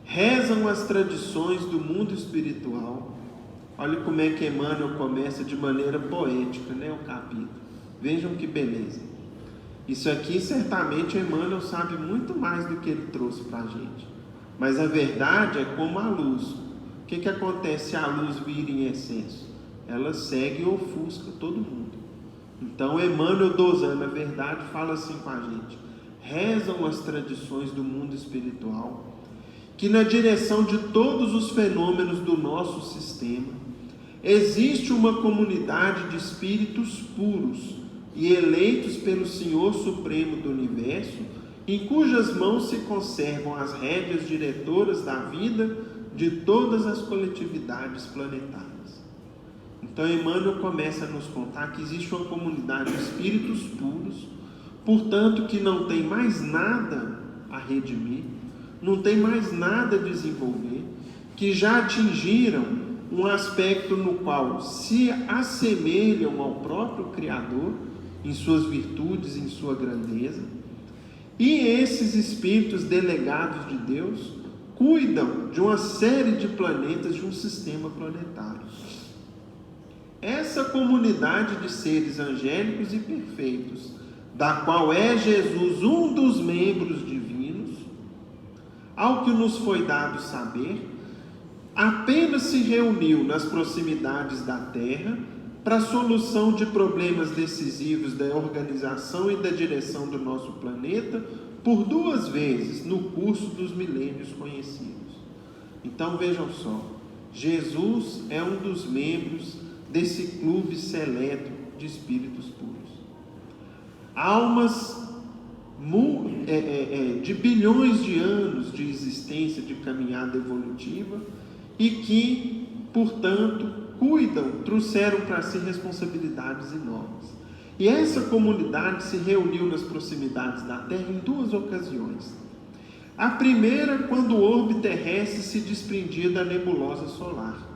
Rezam as tradições do mundo espiritual. Olha como é que Emmanuel começa de maneira poética, né, o capítulo. Vejam que beleza. Isso aqui certamente Emmanuel sabe muito mais do que ele trouxe para a gente. Mas a verdade é como a luz. O que acontece se a luz vir em excesso? Ela segue e ofusca todo mundo. Então Emmanuel, dosando a verdade, fala assim com a gente: rezam as tradições do mundo espiritual, que na direção de todos os fenômenos do nosso sistema, existe uma comunidade de espíritos puros e eleitos pelo Senhor Supremo do Universo, em cujas mãos se conservam as rédeas diretoras da vida de todas as coletividades planetárias. Então Emmanuel começa a nos contar que existe uma comunidade de espíritos puros, portanto que não tem mais nada a redimir, não tem mais nada a desenvolver, que já atingiram um aspecto no qual se assemelham ao próprio Criador, em suas virtudes, em sua grandeza, e esses espíritos delegados de Deus cuidam de uma série de planetas, de um sistema planetário. Essa comunidade de seres angélicos e perfeitos, da qual é Jesus um dos membros divinos, ao que nos foi dado saber, apenas se reuniu nas proximidades da Terra para a solução de problemas decisivos da organização e da direção do nosso planeta por 2 vezes no curso dos milênios conhecidos. Então vejam só, Jesus é um dos membros desse clube seleto de espíritos puros. Almas de bilhões de anos de existência, de caminhada evolutiva, e que, portanto, trouxeram para si responsabilidades enormes. E essa comunidade se reuniu nas proximidades da Terra em 2 ocasiões. A primeira, quando o orbe terrestre se desprendia da nebulosa solar,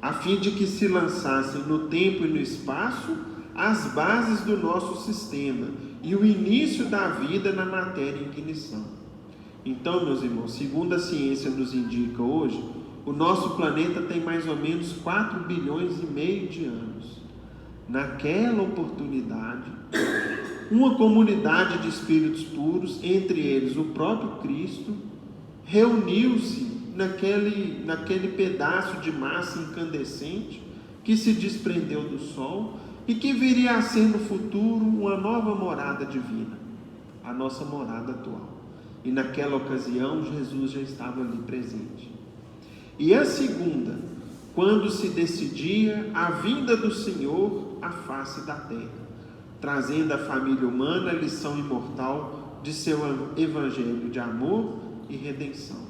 a fim de que se lançassem no tempo e no espaço as bases do nosso sistema e o início da vida na matéria em ignição. Então, meus irmãos, segundo a ciência nos indica hoje, O nosso planeta tem mais ou menos 4 bilhões e meio de anos. Naquela oportunidade, uma comunidade de espíritos puros, entre eles o próprio Cristo, reuniu-se naquele pedaço de massa incandescente que se desprendeu do Sol e que viria a ser no futuro uma nova morada divina, a nossa morada atual. E naquela ocasião Jesus já estava ali presente. E a segunda, quando se decidia a vinda do Senhor à face da terra, trazendo à família humana a lição imortal de seu evangelho de amor e redenção.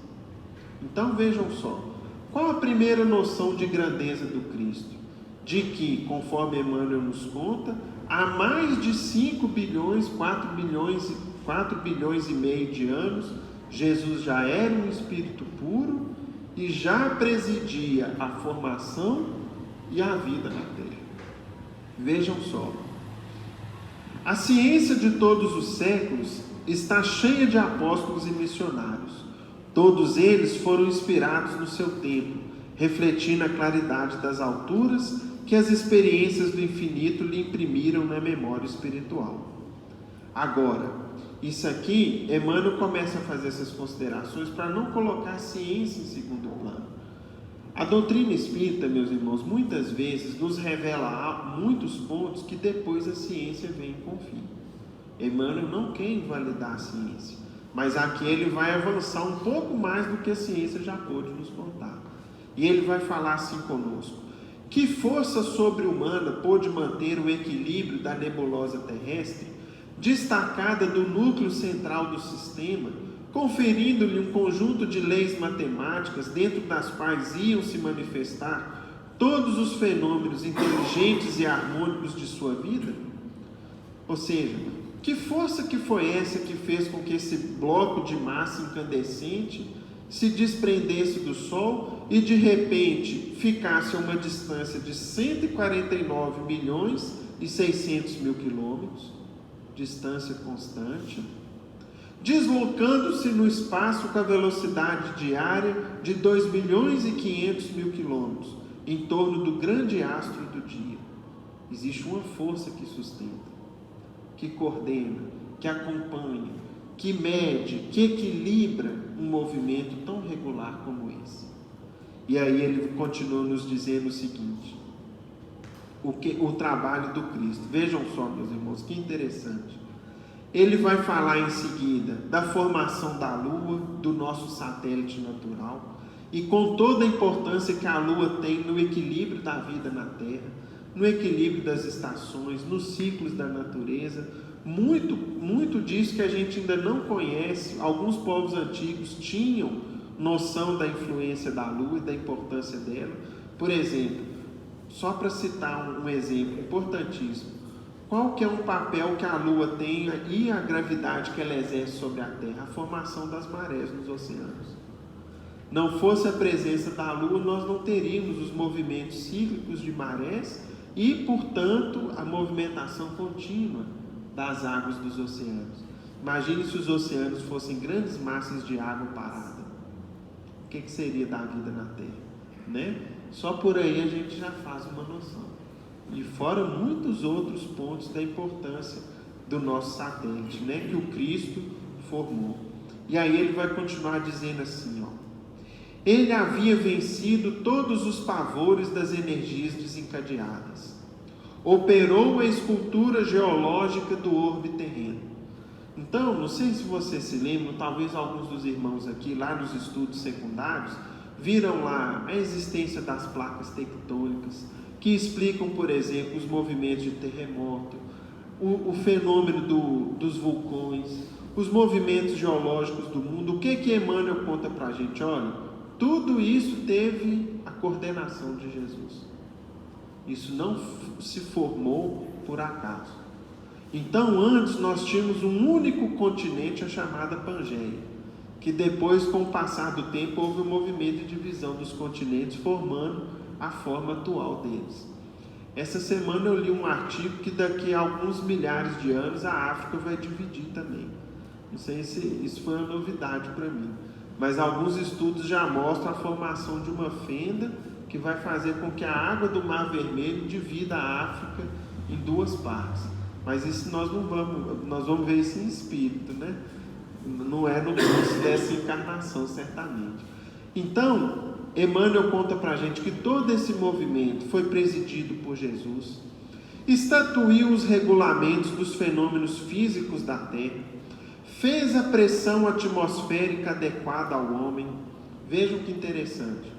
Então vejam só, qual a primeira noção de grandeza do Cristo? De que, conforme Emmanuel nos conta, há mais de 5 bilhões, 4 bilhões e meio de anos, Jesus já era um espírito puro e já presidia a formação e a vida na Terra. Vejam só, a ciência de todos os séculos está cheia de apóstolos e missionários. Todos eles foram inspirados no seu tempo, refletindo a claridade das alturas que as experiências do infinito lhe imprimiram na memória espiritual. Agora, isso aqui, Emmanuel começa a fazer essas considerações para não colocar a ciência em segundo plano. A doutrina espírita, meus irmãos, muitas vezes nos revela muitos pontos que depois a ciência vem e confirma. Emmanuel não quer invalidar a ciência, mas aqui ele vai avançar um pouco mais do que a ciência já pôde nos contar. E ele vai falar assim conosco: que força sobre-humana pôde manter o equilíbrio da nebulosa terrestre, destacada do núcleo central do sistema, conferindo-lhe um conjunto de leis matemáticas dentro das quais iam se manifestar todos os fenômenos inteligentes e harmônicos de sua vida? Ou seja, que força que foi essa que fez com que esse bloco de massa incandescente se desprendesse do Sol e de repente ficasse a uma distância de 149 milhões e 600 mil quilômetros, distância constante, deslocando-se no espaço com a velocidade diária de 2 milhões e 500 mil quilômetros, em torno do grande astro do dia? Existe uma força que sustenta, que coordena, que acompanha, que mede, que equilibra um movimento tão regular como esse. E aí ele continua nos dizendo o seguinte: o trabalho do Cristo. Vejam só, meus irmãos, que interessante. Ele vai falar em seguida da formação da Lua, do nosso satélite natural, e com toda a importância que a Lua tem no equilíbrio da vida na Terra, no equilíbrio das estações, nos ciclos da natureza. Muito disso que a gente ainda não conhece. Alguns povos antigos tinham noção da influência da Lua e da importância dela. Por exemplo, só para citar um exemplo importantíssimo, qual que é um papel que a Lua tem e a gravidade que ela exerce sobre a Terra? A formação das marés nos oceanos. Não fosse a presença da Lua, nós não teríamos os movimentos cíclicos de marés e, portanto, a movimentação contínua das águas dos oceanos. Imagine se os oceanos fossem grandes massas de água parada. O que seria da vida na Terra, né? Só por aí a gente já faz uma noção. E fora muitos outros pontos da importância do nosso satélite, né, que o Cristo formou. E aí ele vai continuar dizendo assim, ó: ele havia vencido todos os pavores das energias desencadeadas, operou a escultura geológica do orbe terreno. Então, não sei se vocês se lembram, talvez alguns dos irmãos aqui, lá nos estudos secundários, viram lá a existência das placas tectônicas, que explicam, por exemplo, os movimentos de terremoto, o fenômeno dos vulcões, os movimentos geológicos do mundo. O que Emmanuel conta para a gente? Olha, tudo isso teve a coordenação de Jesus. Isso não se formou por acaso. Então, antes nós tínhamos um único continente, a chamada Pangeia, que depois, com o passar do tempo, houve um movimento de divisão dos continentes, formando a forma atual deles. Essa semana eu li um artigo que daqui a alguns milhares de anos a África vai dividir também. Não sei se isso foi uma novidade para mim, mas alguns estudos já mostram a formação de uma fenda que vai fazer com que a água do Mar Vermelho divida a África em duas partes. Mas isso nós vamos ver isso em espírito, né? Não é no curso dessa encarnação, certamente. Então, Emmanuel conta para a gente que todo esse movimento foi presidido por Jesus, estatuiu os regulamentos dos fenômenos físicos da Terra, fez a pressão atmosférica adequada ao homem. Vejam que interessante.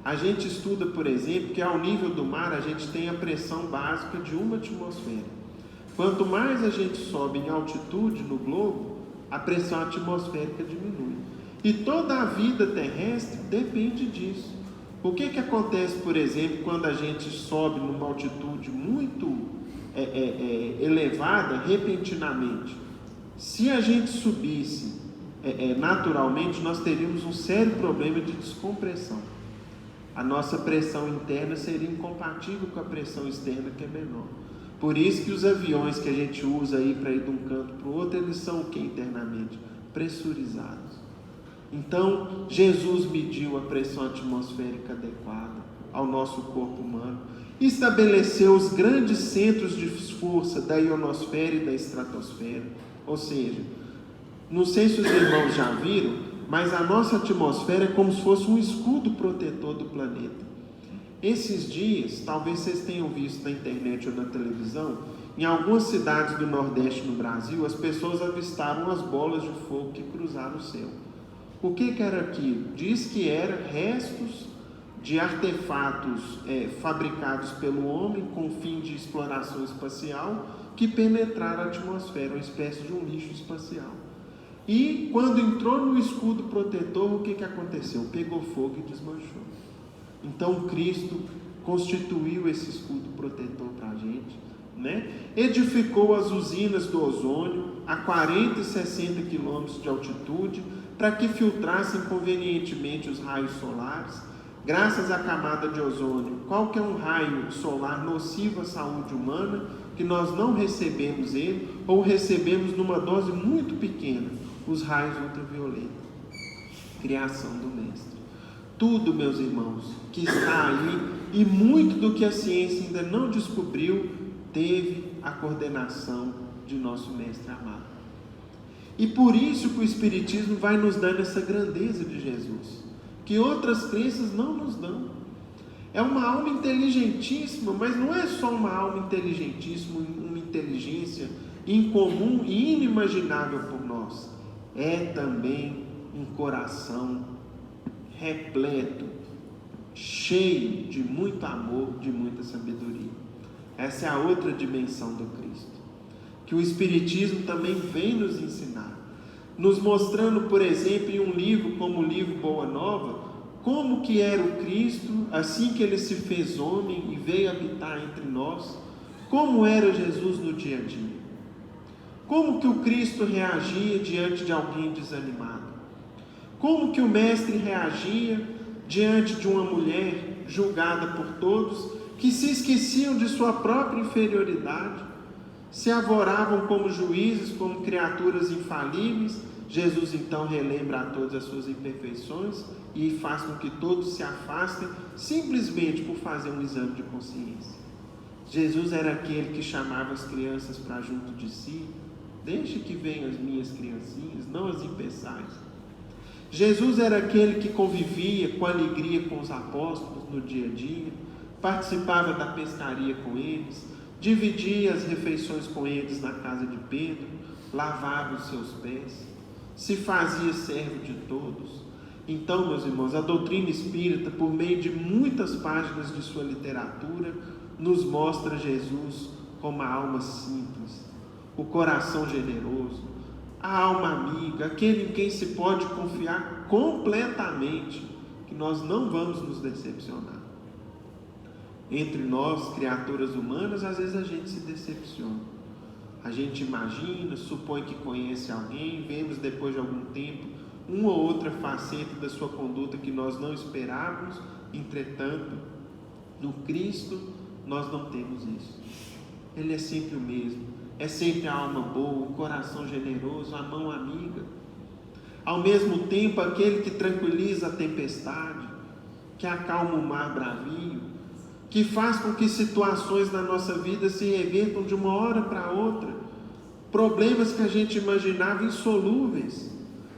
A gente estuda, por exemplo, que ao nível do mar a gente tem a pressão básica de uma atmosfera. Quanto mais a gente sobe em altitude no globo, a pressão atmosférica diminui. E toda a vida terrestre depende disso. O que acontece, por exemplo, quando a gente sobe numa altitude muito elevada, repentinamente? Se a gente subisse naturalmente, nós teríamos um sério problema de descompressão. A nossa pressão interna seria incompatível com a pressão externa, que é menor. Por isso que os aviões que a gente usa aí para ir de um canto para o outro, eles são o que internamente? Pressurizados. Então, Jesus mediu a pressão atmosférica adequada ao nosso corpo humano, estabeleceu os grandes centros de força da ionosfera e da estratosfera. Ou seja, não sei se os irmãos já viram, mas a nossa atmosfera é como se fosse um escudo protetor do planeta. Esses dias, talvez vocês tenham visto na internet ou na televisão, em algumas cidades do Nordeste no Brasil, as pessoas avistaram as bolas de fogo que cruzaram o céu. O que era aquilo? Diz que eram restos de artefatos fabricados pelo homem com fim de exploração espacial, que penetraram a atmosfera, uma espécie de um lixo espacial. E quando entrou no escudo protetor, o que aconteceu? Pegou fogo e desmanchou. Então Cristo constituiu esse escudo protetor para a gente, né? Edificou as usinas do ozônio a 40 e 60 quilômetros de altitude, para que filtrassem convenientemente os raios solares. Graças à camada de ozônio, qual que é um raio solar nocivo à saúde humana, que nós não recebemos ele, ou recebemos numa dose muito pequena? Os raios ultravioletas. Criação do Mestre. Tudo, meus irmãos, que está aí, e muito do que a ciência ainda não descobriu, teve a coordenação de nosso Mestre amado. E por isso que o Espiritismo vai nos dando essa grandeza de Jesus, que outras crenças não nos dão. É uma alma inteligentíssima, mas não é só uma alma inteligentíssima, uma inteligência incomum e inimaginável por nós. É também um coração repleto, cheio de muito amor, de muita sabedoria. Essa é a outra dimensão do Cristo, que o Espiritismo também vem nos ensinar, nos mostrando, por exemplo, em um livro como o livro Boa Nova, como que era o Cristo, assim que ele se fez homem e veio habitar entre nós, como era Jesus no dia a dia, como que o Cristo reagia diante de alguém desanimado, como que o Mestre reagia diante de uma mulher julgada por todos, que se esqueciam de sua própria inferioridade, se arvoravam como juízes, como criaturas infalíveis. Jesus então relembra a todos as suas imperfeições e faz com que todos se afastem simplesmente por fazer um exame de consciência. Jesus era aquele que chamava as crianças para junto de si. Deixe que venham as minhas criancinhas, não as impeçais. Jesus era aquele que convivia com alegria com os apóstolos no dia a dia, participava da pescaria com eles, dividia as refeições com eles na casa de Pedro, lavava os seus pés, se fazia servo de todos. Então, meus irmãos, a doutrina espírita, por meio de muitas páginas de sua literatura, nos mostra Jesus como a alma simples, o coração generoso, a alma amiga, aquele em quem se pode confiar completamente, que nós não vamos nos decepcionar. Entre nós, criaturas humanas, às vezes a gente se decepciona. A gente imagina, supõe que conhece alguém, vemos depois de algum tempo uma ou outra faceta da sua conduta que nós não esperávamos. Entretanto, no Cristo nós não temos isso. Ele é sempre o mesmo, é sempre a alma boa, o coração generoso, a mão amiga. ao mesmo tempo aquele que tranquiliza a tempestade, que acalma o mar bravio, que faz com que situações na nossa vida se revertam de uma hora para outra, problemas que a gente imaginava insolúveis,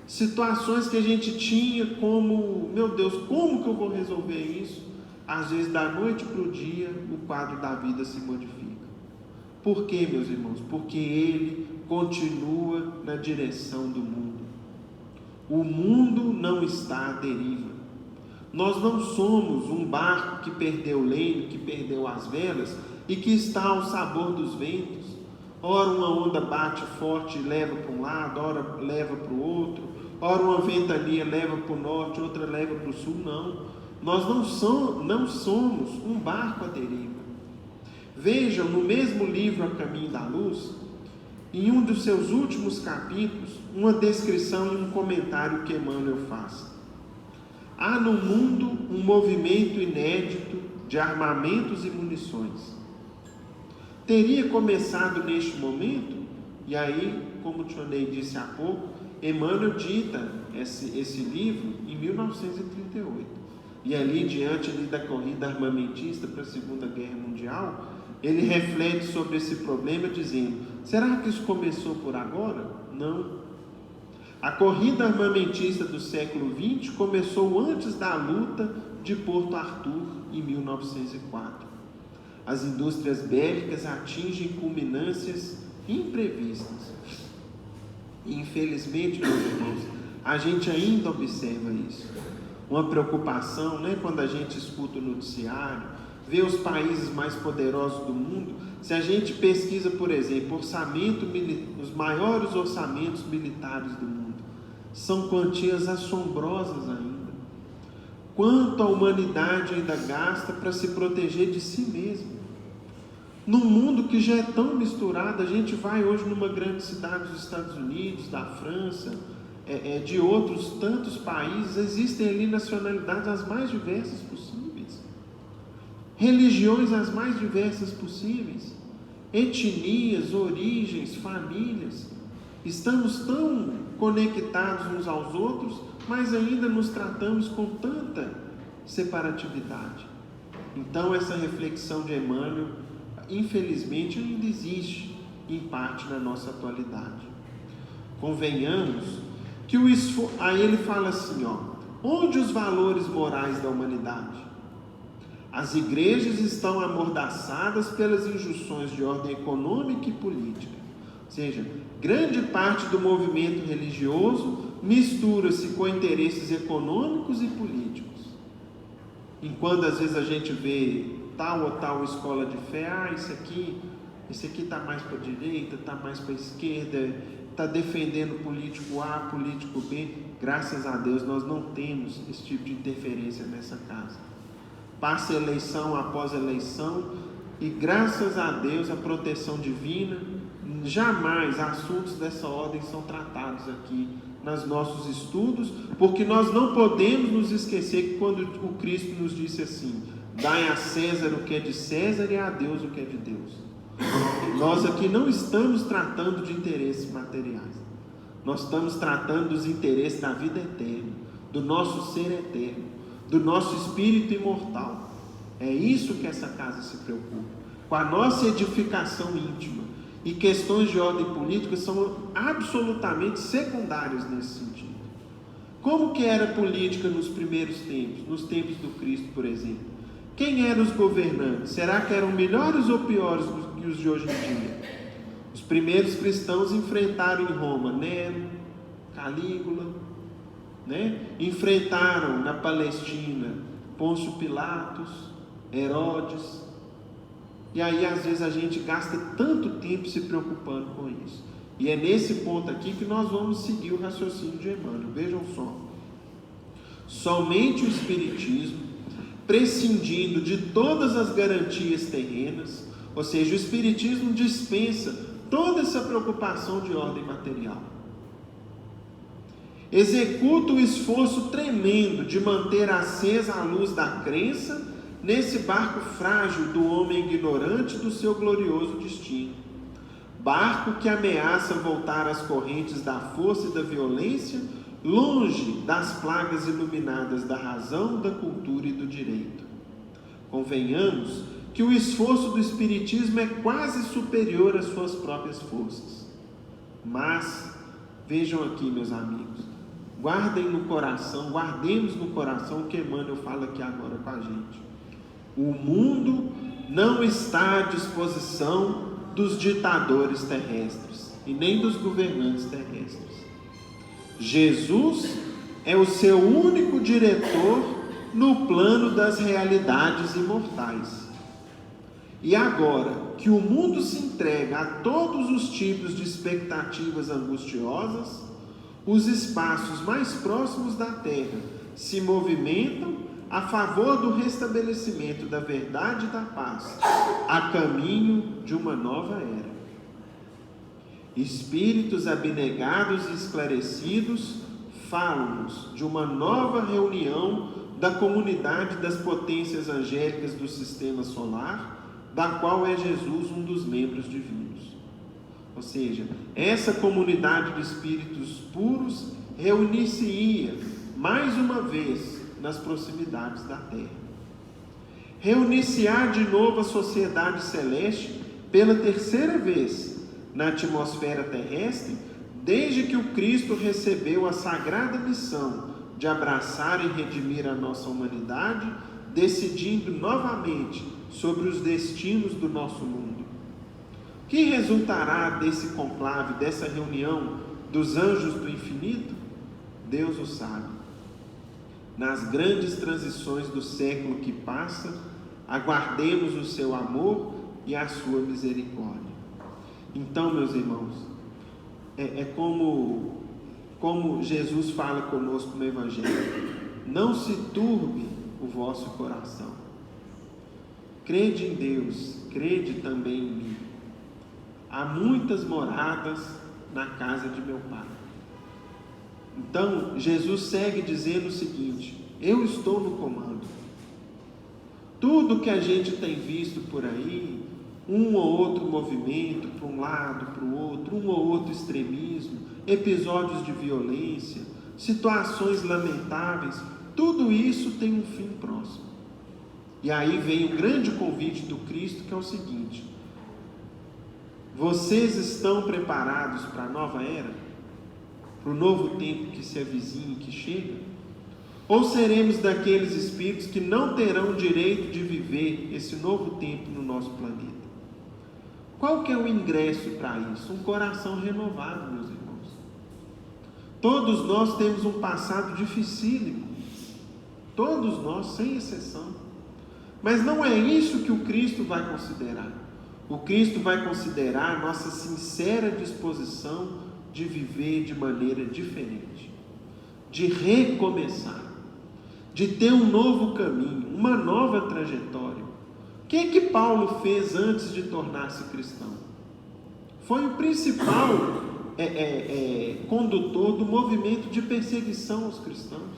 situações que a gente tinha como, meu Deus, como que eu vou resolver isso? Às vezes da noite para o dia o quadro da vida se modifica. Por quê, meus irmãos? Porque Ele continua na direção do mundo. O mundo não está à deriva. Nós não somos um barco que perdeu o leme, que perdeu as velas e que está ao sabor dos ventos. Ora uma onda bate forte e leva para um lado, ora leva para o outro, ora uma ventania leva para o norte, outra leva para o sul. Não, nós não somos um barco à deriva. Vejam, no mesmo livro A Caminho da Luz, em um dos seus últimos capítulos, uma descrição e um comentário que Emmanuel faz. Há no mundo um movimento inédito de armamentos e munições. Teria começado neste momento, e aí, como o Tionei disse há pouco, Emmanuel dita esse livro em 1938. E ali, diante da corrida armamentista para a Segunda Guerra Mundial, ele reflete sobre esse problema dizendo: será que isso começou por agora? Não. A corrida armamentista do século XX começou antes da luta de Porto Arthur, em 1904. As indústrias bélicas atingem culminâncias imprevistas. E, infelizmente, meus irmãos, a gente ainda observa isso. Uma preocupação, né, quando a gente escuta o noticiário, vê os países mais poderosos do mundo. Se a gente pesquisa, por exemplo, os maiores orçamentos militares do mundo, são quantias assombrosas ainda. Quanto a humanidade ainda gasta para se proteger de si mesma. Num mundo que já é tão misturado, a gente vai hoje numa grande cidade dos Estados Unidos, da França, de outros tantos países, existem ali nacionalidades as mais diversas possíveis, religiões as mais diversas possíveis, etnias, origens, famílias. Estamos tão conectados uns aos outros, mas ainda nos tratamos com tanta separatividade. Então essa reflexão de Emmanuel, infelizmente, ainda existe em parte na nossa atualidade. Convenhamos que aí ele fala assim, onde os valores morais da humanidade? As igrejas estão amordaçadas pelas injunções de ordem econômica e política. Ou seja, grande parte do movimento religioso mistura-se com interesses econômicos e políticos. Enquanto às vezes a gente vê tal ou tal escola de fé, esse aqui está mais para a direita, está mais para a esquerda, está defendendo político A, político B. Graças a Deus nós não temos esse tipo de interferência nessa casa. Passa eleição após eleição e graças a Deus a proteção divina, jamais assuntos dessa ordem são tratados aqui nos nossos estudos, porque nós não podemos nos esquecer que quando o Cristo nos disse assim: dai a César o que é de César e a Deus o que é de Deus. Nós aqui não estamos tratando de interesses materiais. Nós estamos tratando dos interesses da vida eterna, do nosso ser eterno, do nosso espírito imortal. É isso que essa casa se preocupa. Com a nossa edificação íntima. E questões de ordem política são absolutamente secundárias nesse sentido. Como que era a política nos primeiros tempos, nos tempos do Cristo, por exemplo? Quem eram os governantes? Será que eram melhores ou piores do que os de hoje em dia? Os primeiros cristãos enfrentaram em Roma Nero, Calígula, enfrentaram na Palestina Pôncio Pilatos, Herodes. E aí às vezes a gente gasta tanto tempo se preocupando com isso. E é nesse ponto aqui que nós vamos seguir o raciocínio de Emmanuel. Vejam só. Somente o Espiritismo, prescindindo de todas as garantias terrenas, ou seja, o Espiritismo dispensa toda essa preocupação de ordem material. Executa o esforço tremendo de manter acesa a luz da crença nesse barco frágil do homem ignorante do seu glorioso destino. Barco que ameaça voltar às correntes da força e da violência longe das plagas iluminadas da razão, da cultura e do direito. Convenhamos que o esforço do Espiritismo é quase superior às suas próprias forças. Mas, vejam aqui, meus amigos, guardemos no coração o que Emmanuel fala aqui agora com a gente. O mundo não está à disposição dos ditadores terrestres e nem dos governantes terrestres. Jesus é o seu único diretor no plano das realidades imortais. E agora que o mundo se entrega a todos os tipos de expectativas angustiosas, os espaços mais próximos da Terra se movimentam a favor do restabelecimento da verdade e da paz, a caminho de uma nova era. Espíritos abnegados e esclarecidos falam-nos de uma nova reunião da comunidade das potências angélicas do sistema solar, da qual é Jesus um dos membros divinos. Ou seja, essa comunidade de espíritos puros reunir-se-ia mais uma vez nas proximidades da Terra. Reunir-se-á de novo a sociedade celeste pela terceira vez na atmosfera terrestre, desde que o Cristo recebeu a sagrada missão de abraçar e redimir a nossa humanidade, decidindo novamente sobre os destinos do nosso mundo. O que resultará desse conclave, dessa reunião dos anjos do infinito? Deus o sabe. Nas grandes transições do século que passa, aguardemos o seu amor e a sua misericórdia. Então, meus irmãos, como Jesus fala conosco no Evangelho: não se turbe o vosso coração. Crede em Deus, crede também em mim. Há muitas moradas na casa de meu Pai. Então, Jesus segue dizendo o seguinte: eu estou no comando. Tudo que a gente tem visto por aí, um ou outro movimento para um lado, para o outro, um ou outro extremismo, episódios de violência, situações lamentáveis, tudo isso tem um fim próximo. E aí vem o grande convite do Cristo, que é o seguinte: vocês estão preparados para a nova era? Para o novo tempo que se avizinha e que chega? Ou seremos daqueles espíritos que não terão direito de viver esse novo tempo no nosso planeta? Qual que é o ingresso para isso? Um coração renovado, meus irmãos. Todos nós temos um passado dificílimo. Todos nós, sem exceção. Mas não é isso que o Cristo vai considerar. O Cristo vai considerar a nossa sincera disposição de viver de maneira diferente, de recomeçar, de ter um novo caminho, uma nova trajetória. O que Paulo fez antes de tornar-se cristão? Foi o principal condutor do movimento de perseguição aos cristãos.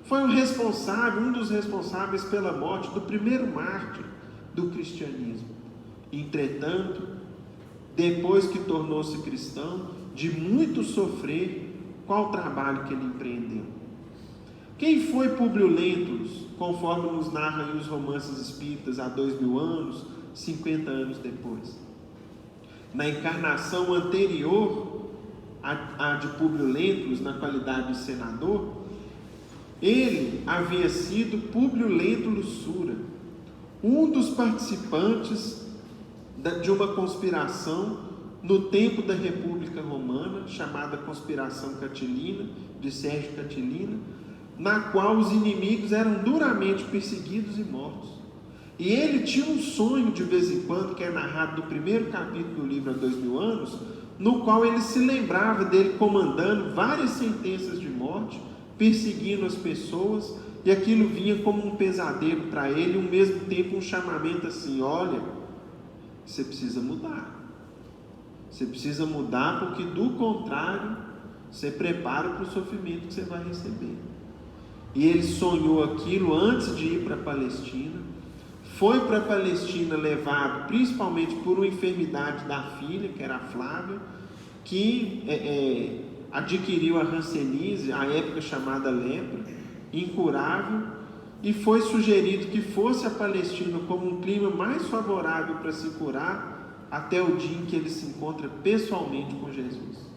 Foi um dos responsáveis pela morte do primeiro mártir do cristianismo. Entretanto, depois que tornou-se cristão, de muito sofrer, qual o trabalho que ele empreendeu? Quem foi Públio Lentulus, conforme nos narram os romances espíritas há 2000 anos, 50 anos depois? Na encarnação anterior à de Públio Lentulus, na qualidade de senador, ele havia sido Públio Lentulus Sura, um dos participantes de uma conspiração no tempo da República Romana, chamada Conspiração Catilina, de Sérgio Catilina, na qual os inimigos eram duramente perseguidos e mortos. E ele tinha um sonho de vez em quando, que é narrado no primeiro capítulo do livro há 2000 anos, no qual ele se lembrava dele comandando várias sentenças de morte, perseguindo as pessoas, e aquilo vinha como um pesadelo para ele, e ao mesmo tempo um chamamento assim: olha, você precisa mudar. Você precisa mudar, porque do contrário, você prepara para o sofrimento que você vai receber. E ele sonhou aquilo antes de ir para a Palestina. Foi para a Palestina levado principalmente por uma enfermidade da filha, que era a Flávia, que adquiriu a hanseníase, a época chamada lepra, incurável, e foi sugerido que fosse a Palestina como um clima mais favorável para se curar, até o dia em que ele se encontra pessoalmente com Jesus.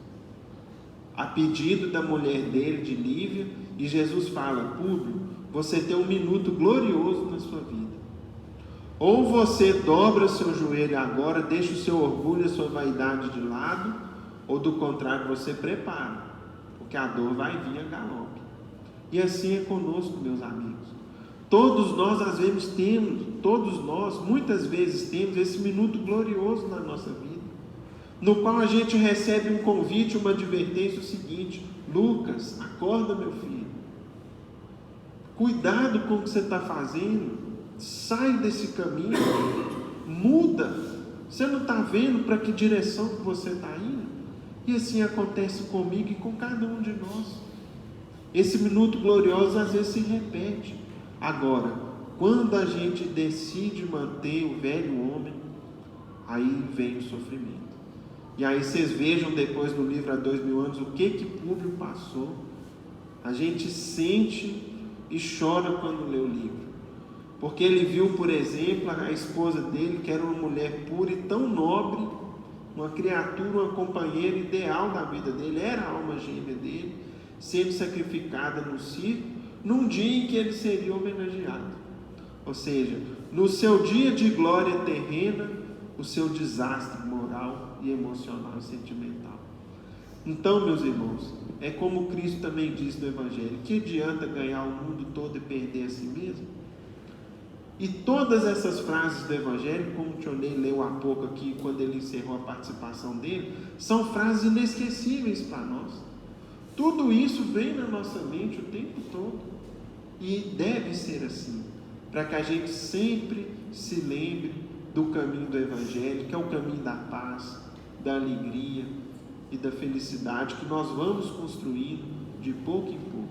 A pedido da mulher dele, de Lívia, e Jesus fala: Públio, você tem um minuto glorioso na sua vida. Ou você dobra seu joelho agora, deixa o seu orgulho, a sua vaidade de lado, ou do contrário, você prepara, porque a dor vai vir a galope. E assim é conosco, meus amigos. Todos nós, às vezes, muitas vezes temos esse minuto glorioso na nossa vida, no qual a gente recebe um convite, uma advertência, o seguinte: Lucas, acorda, meu filho, cuidado com o que você está fazendo, sai desse caminho, muda, você não está vendo para que direção que você está indo? E assim acontece comigo e com cada um de nós. Esse minuto glorioso às vezes se repete. Agora, quando a gente decide manter o velho homem, aí vem o sofrimento. E aí vocês vejam depois no livro Há 2000 anos o que Públio passou. A gente sente e chora quando lê o livro, porque ele viu, por exemplo, a esposa dele, que era uma mulher pura e tão nobre, uma criatura, uma companheira ideal da vida dele, era a alma gêmea dele, sendo sacrificada no circo, num dia em que ele seria homenageado. Ou seja, no seu dia de glória terrena, o seu desastre moral e emocional e sentimental. Então, meus irmãos, é como Cristo também diz no Evangelho: que adianta ganhar o mundo todo e perder a si mesmo? E todas essas frases do Evangelho, como o Tionei leu há pouco aqui, quando ele encerrou a participação dele, são frases inesquecíveis para nós. Tudo isso vem na nossa mente o tempo todo, e deve ser assim, para que a gente sempre se lembre do caminho do Evangelho, que é o caminho da paz, da alegria e da felicidade, que nós vamos construindo de pouco em pouco.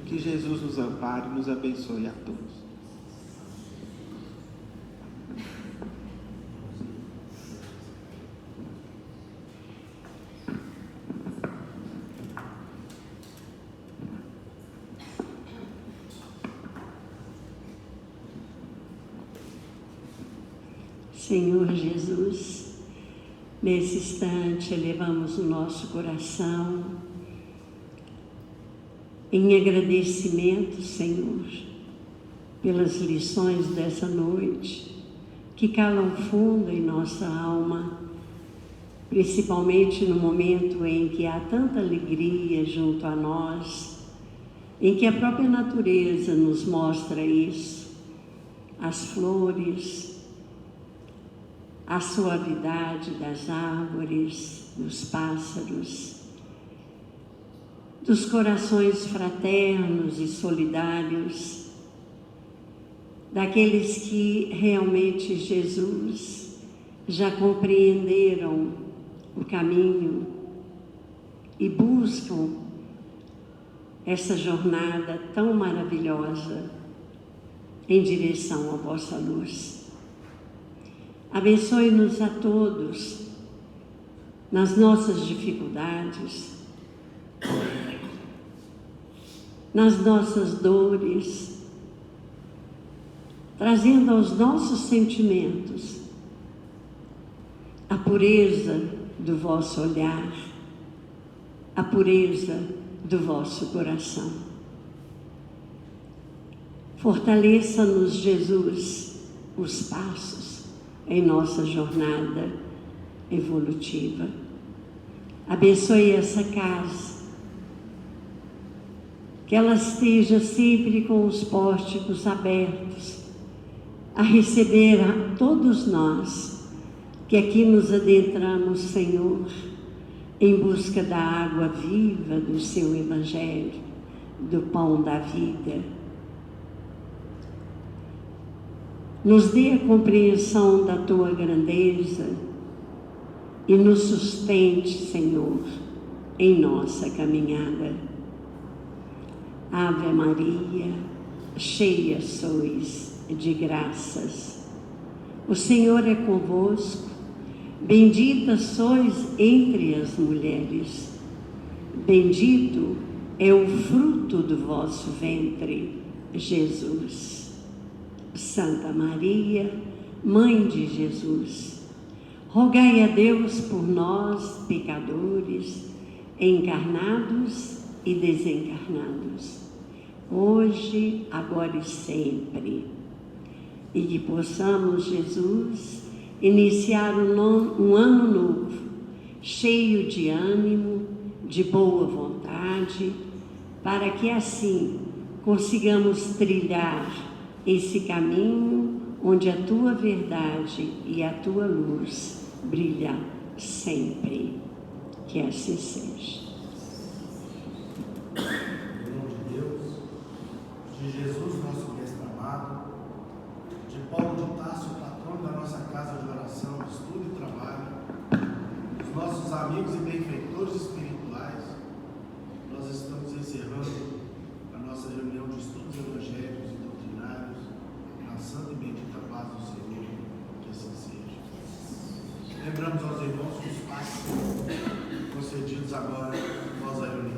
Que Jesus nos ampare e nos abençoe a todos. Senhor Jesus, nesse instante elevamos o nosso coração em agradecimento, Senhor, pelas lições dessa noite, que calam fundo em nossa alma, principalmente no momento em que há tanta alegria junto a nós, em que a própria natureza nos mostra isso, as flores, a suavidade das árvores, dos pássaros, dos corações fraternos e solidários, daqueles que realmente, Jesus, já compreenderam o caminho e buscam essa jornada tão maravilhosa em direção à vossa luz. Abençoe-nos a todos nas nossas dificuldades, nas nossas dores, trazendo aos nossos sentimentos a pureza do vosso olhar, a pureza do vosso coração. Fortaleça-nos, Jesus, os passos em nossa jornada evolutiva. Abençoe essa casa, que ela esteja sempre com os pórticos abertos, a receber a todos nós, que aqui nos adentramos, Senhor, em busca da água viva do seu Evangelho, do pão da vida. Nos dê a compreensão da tua grandeza e nos sustente, Senhor, em nossa caminhada. Ave Maria, cheia sois de graças. O Senhor é convosco, bendita sois entre as mulheres, Bendito é o fruto do vosso ventre, Jesus. Santa Maria, Mãe de Jesus, rogai a Deus por nós, pecadores, encarnados e desencarnados, hoje, agora e sempre. E que possamos, Jesus, iniciar um ano novo, cheio de ânimo, de boa vontade, para que assim consigamos trilhar esse caminho onde a tua verdade e a tua luz brilham sempre. Que assim seja. Em nome de Deus, de Jesus, nosso mestre amado, de Paulo de Tarso, patrão da nossa casa de oração, estudo e trabalho, dos nossos amigos e benfeitores espirituais, nós estamos encerrando a nossa reunião de estudos evangélicos e doutrinários na santa e bendita paz do Senhor, que assim seja. Lembramos aos irmãos que os passos concedidos agora após a reunião